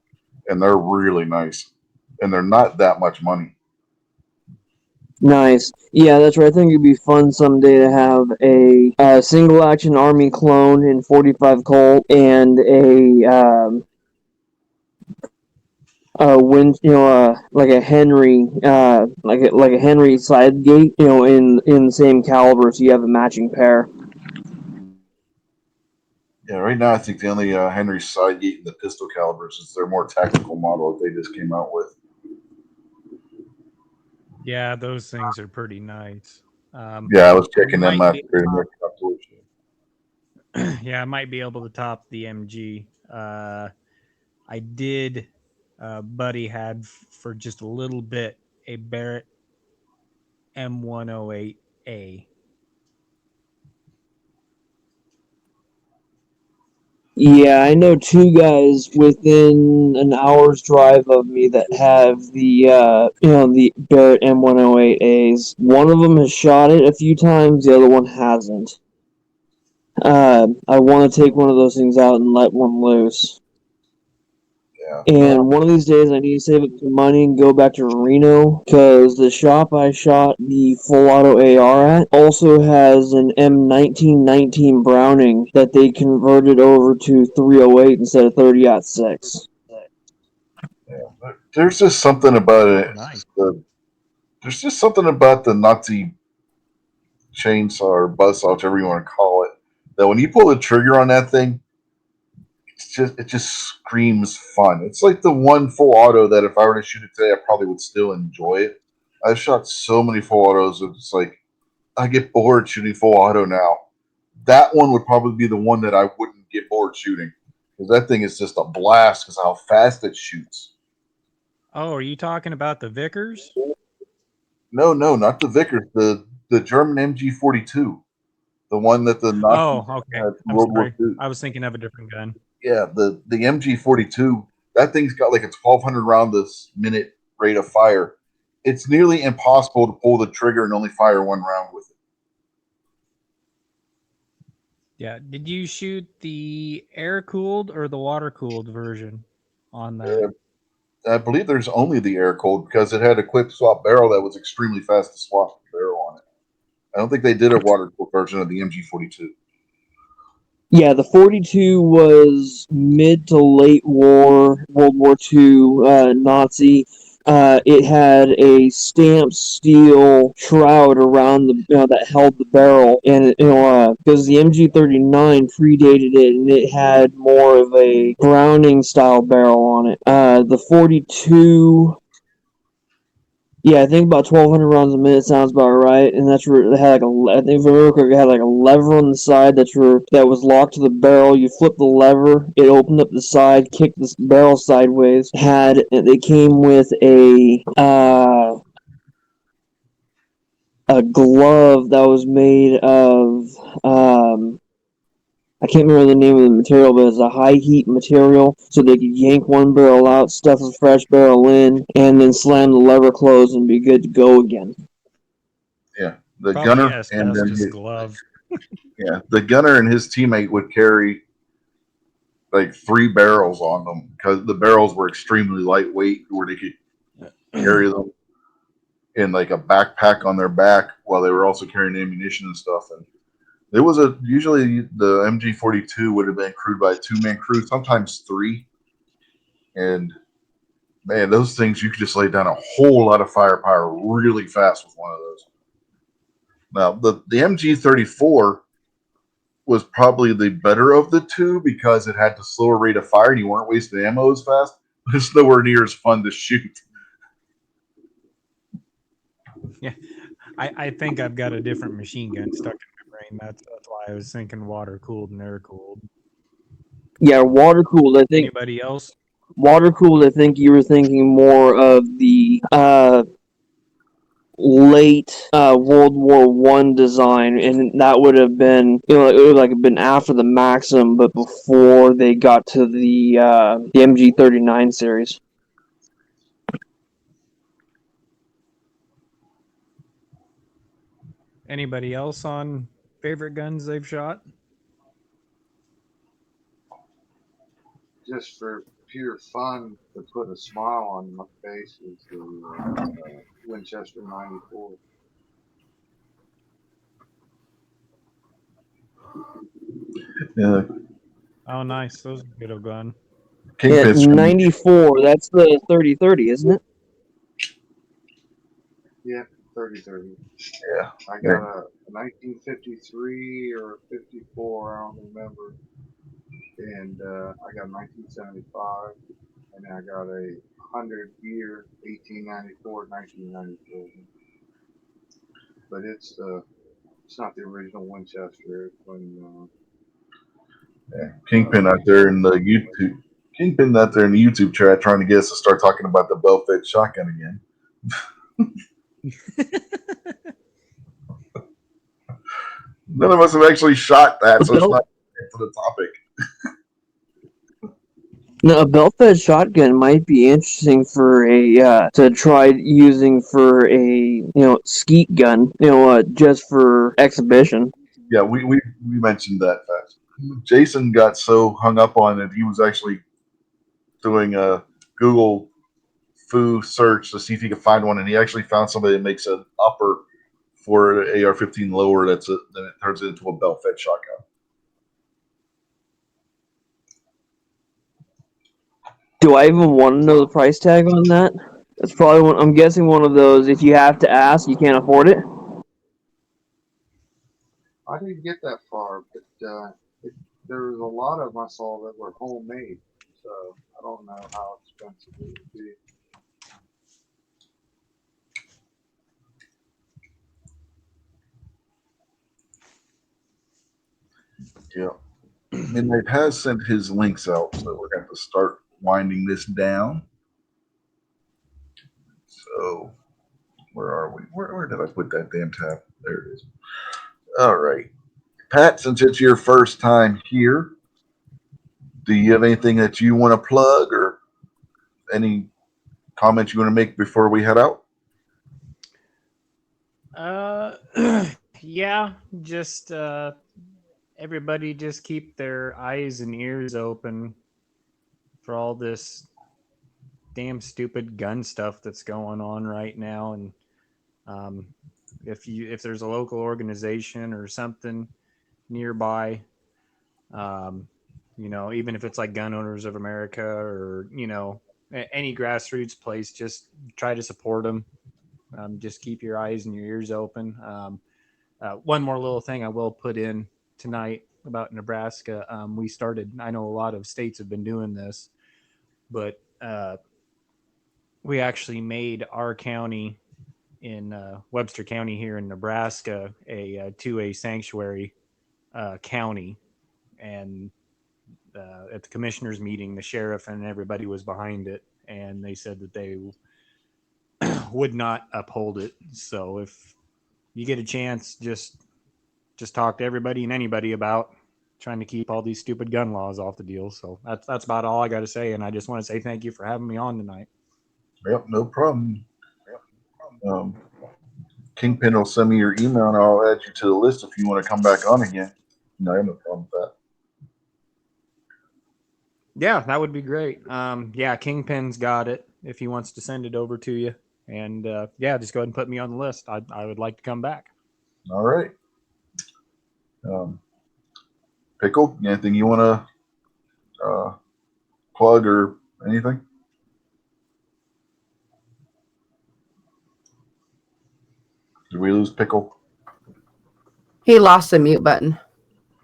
and they're really nice, and they're not that much money. Nice. Yeah, that's right. I think it'd be fun someday to have a single action army clone in 45 Colt and like a Henry, like a Henry side gate, in the same caliber, so you have a matching pair. Yeah, right now I think the only Henry side gate in the pistol calibers is their more tactical model that they just came out with. Yeah, those things are pretty nice. Yeah, I was checking them out. Yeah, I might be able to top the MG. I did. Buddy had for just a little bit a Barrett M108A. Yeah, I know two guys within an hour's drive of me that have the the Barrett M108As. One of them has shot it a few times, the other one hasn't. I want to take one of those things out and let one loose. Yeah. And one of these days I need to save up some money and go back to Reno, because the shop I shot the full auto AR at also has an M1919 Browning that they converted over to 308 instead of 30-06. Yeah, there's just something about it. Nice. There's just something about the Nazi chainsaw or buzzsaw, whichever you want to call it, that when you pull the trigger on that thing, it just screams fun. It's like the one full auto that if I were to shoot it today, I probably would still enjoy it. I've shot so many full autos, it's like I get bored shooting full auto now. That one would probably be the one that I wouldn't get bored shooting, because that thing is just a blast because how fast it shoots. Oh, are you talking about the Vickers? No, not the Vickers, the German MG42, the one that the Nazis Oh, okay. had in I'm World War sorry. II. I was thinking of a different gun. Yeah, the MG42, that thing's got like a 1,200 round this minute rate of fire. It's nearly impossible to pull the trigger and only fire one round with it. Yeah. Did you shoot the air-cooled or the water-cooled version on that? I believe there's only the air cooled because it had a quick swap barrel that was extremely fast to swap the barrel on it. I don't think they did a water cooled version of the MG42. Yeah, the 42 was mid to late war, World War II Nazi. It had a stamped steel shroud around that held the barrel, and because the MG39 predated it, and it had more of a Browning style barrel on it. The 42. Yeah, I think about 1,200 rounds a minute sounds about right, and that's where it had I think if I remember correctly, it had like a lever on the side that was locked to the barrel. You flip the lever, it opened up the side, kicked the barrel sideways. It came with a glove that was made of I can't remember the name of the material, but it's a high heat material, so they could yank one barrel out, stuff a fresh barrel in, and then slam the lever closed and be good to go again. Yeah, the Probably gunner and then asbestos glove. the gunner and his teammate would carry like 3 barrels on them because the barrels were extremely lightweight, where they could carry them in like a backpack on their back while they were also carrying ammunition and stuff. And there was usually the MG42 would have been crewed by a 2-man crew, sometimes 3. And man, those things, you could just lay down a whole lot of firepower really fast with one of those. Now, the MG34 was probably the better of the two because it had the slower rate of fire and you weren't wasting ammo as fast, but it's nowhere near as fun to shoot. Yeah, I think I've got a different machine gun stuck in my brain. That's why I was thinking water cooled and air cooled. Yeah, water cooled. I think Anybody else? water cooled. I think you were thinking more of the late World War I design, and that would have been it would have been after the Maxim, but before they got to the MG39 series. Anybody else on favorite guns they've shot? Just for pure fun to put a smile on my face is the Winchester 94. Yeah, Oh, nice. Those are a good gun. Yeah, Kingpin's 94. That's the 30-30, isn't it? Yeah, 30-30. Yeah. I got a 1953 or a 54, I don't remember. And I got a 1975. And then I got a 100-year 1894, 1994. But it's not the original Winchester. It's when Kingpin out there in the YouTube chat trying to get us to start talking about the bell-fed shotgun again. None of us have actually shot that, so it's not to the topic. No, a belt-fed shotgun might be interesting for to try using for a skeet gun, just for exhibition. Yeah, we mentioned that fact. Jason got so hung up on it, he was actually doing a Google foo search to see if he could find one, and he actually found somebody that makes an upper for an AR-15 lower then it turns it into a belt-fed shotgun. Do I even want to know the price tag on that? That's probably I'm guessing one of those. If you have to ask, you can't afford it. I didn't get that far, but there was a lot of them I saw that were homemade. So I don't know how expensive it would be. Yeah. And it has sent his links out, so we're going to start winding this down. So, where are we? Where did I put that damn tab? There it is. All right. Pat, since it's your first time here, do you have anything that you want to plug or any comments you want to make before we head out? Yeah, just everybody just keep their eyes and ears open for all this damn stupid gun stuff that's going on right now. And if there's a local organization or something nearby, even if it's like Gun Owners of America or any grassroots place, just try to support them. Just keep your eyes and your ears open. One more little thing I will put in tonight about Nebraska. We started, I know a lot of states have been doing this, but we actually made our county in Webster County here in Nebraska a 2A sanctuary county. And at the commissioners meeting, the sheriff and everybody was behind it. And they said that they would not uphold it. So if you get a chance, just talk to everybody and anybody about trying to keep all these stupid gun laws off the deal. So that's about all I got to say. And I just want to say thank you for having me on tonight. Yep, no problem. Kingpin will send me your email and I'll add you to the list if you want to come back on again. No, I have no problem with that. Yeah, that would be great. Yeah, Kingpin's got it if he wants to send it over to you. And yeah, just go ahead and put me on the list. I would like to come back. All right. Pickle, anything you want to plug or anything? Did we lose Pickle? He lost the mute button.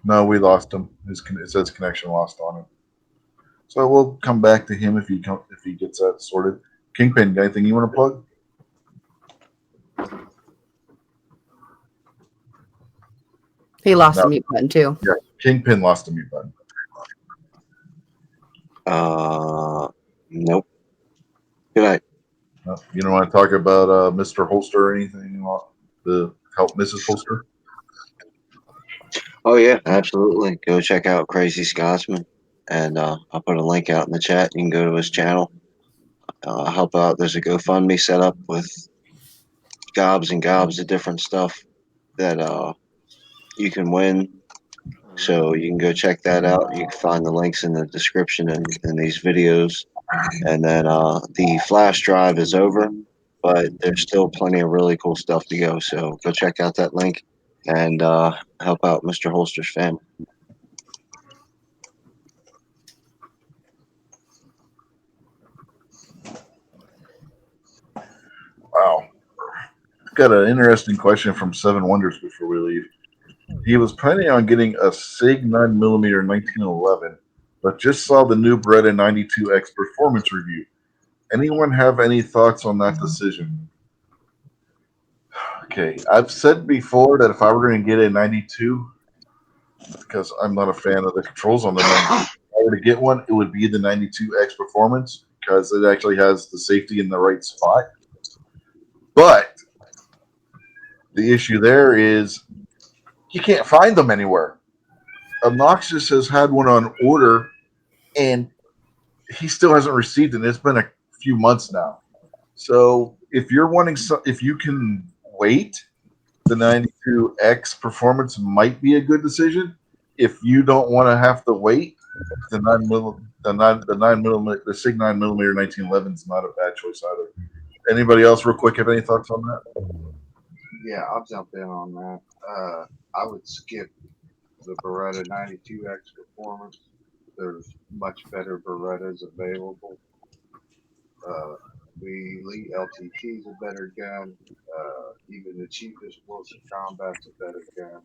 No, we lost him. It says connection lost on him. So we'll come back to him if he gets that sorted. Kingpin, got anything you want to plug? He lost the mute button too. Yeah, Kingpin lost the mute button. Nope. Good night. You don't want to talk about Mr. Holster or anything to help Mrs. Holster? Oh yeah, absolutely. Go check out Crazy Scotsman, and I'll put a link out in the chat. You can go to his channel. Help out. There's a GoFundMe set up with gobs and gobs of different stuff that you can win. So you can go check that out. You can find the links in the description and in these videos. And then the flash drive is over, but there's still plenty of really cool stuff to go. So go check out that link and help out Mr. Holster's family. Wow. Got an interesting question from Seven Wonders before we leave. He was planning on getting a SIG 9mm 1911, but just saw the new Beretta 92X performance review. Anyone have any thoughts on that decision? Okay, I've said before that if I were going to get a 92, because I'm not a fan of the controls on the 92, if I were to get one, it would be the 92X performance because it actually has the safety in the right spot. But the issue there is you can't find them anywhere. Obnoxious has had one on order, and he still hasn't received it. It's been a few months now. So if you're wanting, if you can wait, the 92X performance might be a good decision. If you don't want to have to wait, the SIG 9mm 1911 is not a bad choice either. Anybody else, real quick, have any thoughts on that? Yeah, I'll jump in on that. I would skip the Beretta 92X performance. There's much better Berettas available. The Elite LTT is a better gun. Even the cheapest Wilson Combat's a better gun.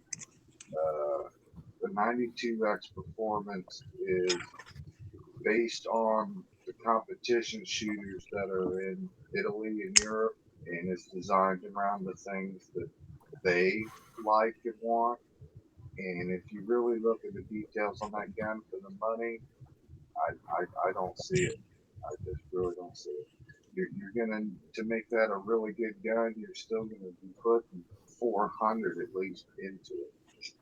The 92X performance is based on the competition shooters that are in Italy and Europe, and it's designed around the things that they like and want. And if you really look at the details on that gun for the money, I don't see it. I just really don't see it. You're gonna, to make that a really good gun, you're still gonna be putting 400 at least into it.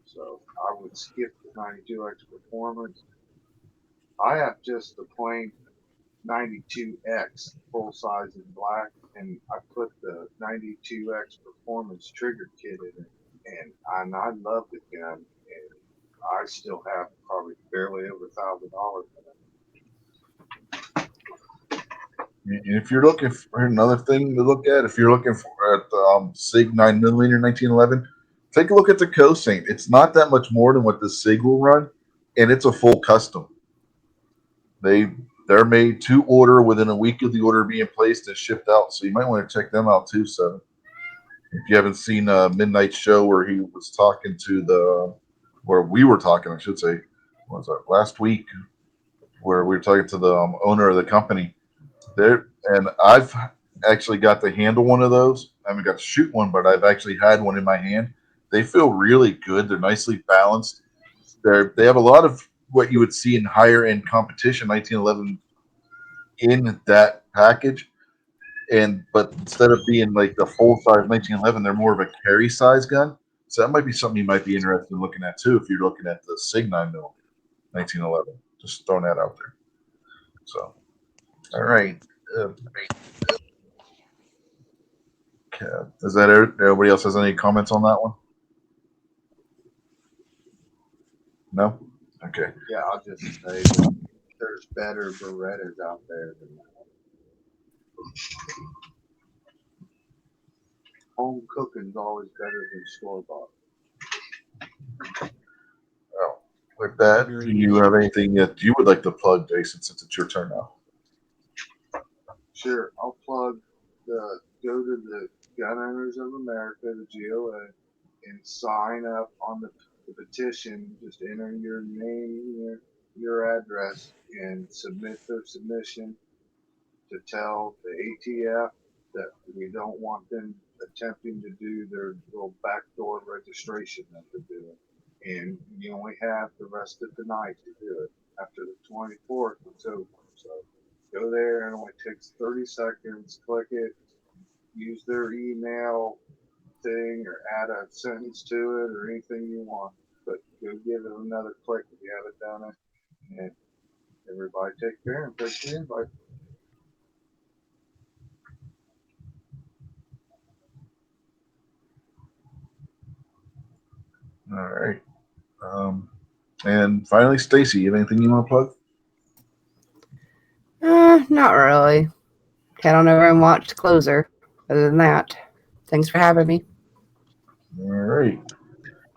So I would skip the 92X performance. I have just the plain 92X full size in black, and I put the 92X performance trigger kit in it, and I love the gun, and I still have probably barely over $1,000 in it. And if you're looking for another thing to look at, if you're looking for at the SIG 9mm 1911, take a look at the Cosine. It's not that much more than what the SIG will run, and it's a full custom. They're made to order within a week of the order being placed and shipped out, so you might want to check them out too. So if you haven't seen Midnight Show where he was talking to where we were talking, I should say, what was that, last week, where we were talking to the owner of the company. There, and I've actually got to handle one of those. I haven't got to shoot one, but I've actually had one in my hand. They feel really good. They're nicely balanced. They have a lot of what you would see in higher end competition 1911 in that package, but instead of being like the full size 1911, they're more of a carry size gun. So that might be something you might be interested in looking at too if you're looking at the SIG 9mm 1911. Just throwing that out there. So. All right. Is that it? Nobody else has any comments on that one? No? Okay. Yeah, I'll just say that there's better Berettas out there than that. Home cooking's always better than store bought. Well, with that, do you have anything that you would like to plug, Jason, since it's your turn now? Sure, I'll plug go to the Gun Owners of America, the GOA, and sign up on the petition. Just enter your name, your address, and submit their submission to tell the ATF that we don't want them attempting to do their little backdoor registration that they're doing. And you only have the rest of the night to do it. After the 24th, it's over. So go there, and it only takes 30 seconds. Click it, use their email thing, or add a sentence to it, or anything you want. But go give it another click if you haven't done it. And everybody take care and take the invite. All right. And finally, Stacy, you have anything you want to plug? Not really. Head on over and watch Closer. Other than that, thanks for having me. All right.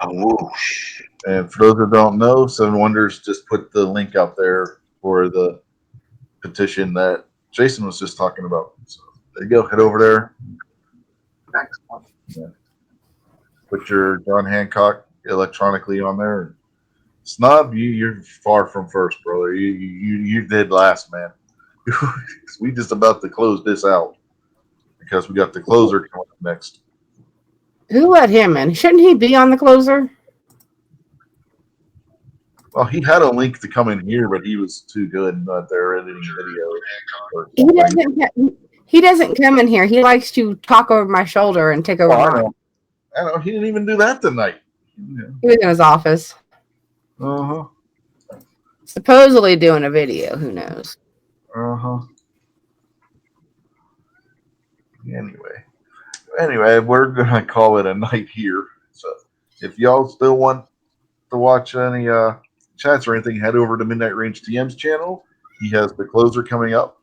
Whoosh. And for those that don't know, Seven Wonders just put the link out there for the petition that Jason was just talking about. So there you go. Head over there. Yeah. Put your John Hancock electronically on there. Snob, you're far from first, brother. You did last, man. We just about to close this out because we got the closer coming up next. Who let him in? Shouldn't he be on the Closer? Well, he had a link to come in here, but he was too good not there editing video. Or He doesn't come in here. He likes to talk over my shoulder and take over mine. I know. He didn't even do that tonight. Yeah. He was in his office. Uh-huh. Supposedly doing a video. Who knows? Uh-huh. Anyway, we're going to call it a night here. So if y'all still want to watch any chats or anything, head over to Midnight Range TM's channel. He has the Closer coming up.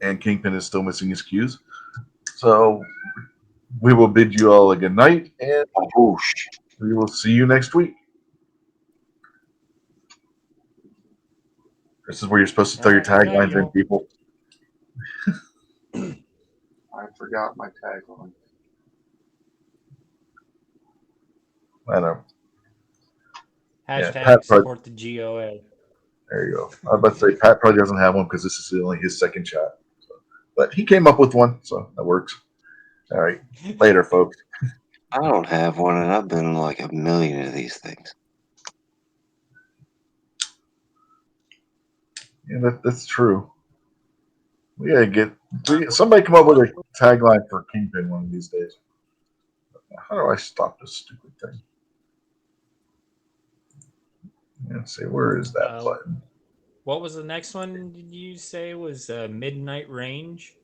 And Kingpin is still missing his cues. So we will bid you all a good night, and we will see you next week. This is where you're supposed to throw your taglines in, people. I forgot my tagline. I know. Yeah, Hashtag Pat probably, support the GOA. there you go. I was about to say Pat probably doesn't have one because this is only his second shot. So. But he came up with one, so that works. All right. Later, folks. I don't have one, and I've been in like a million of these things. Yeah, that's true. We gotta get somebody come up with a tagline for Kingpin one of these days. How do I stop this stupid thing? Let's see, where is that button? What was the next one? Did you say was Midnight Range?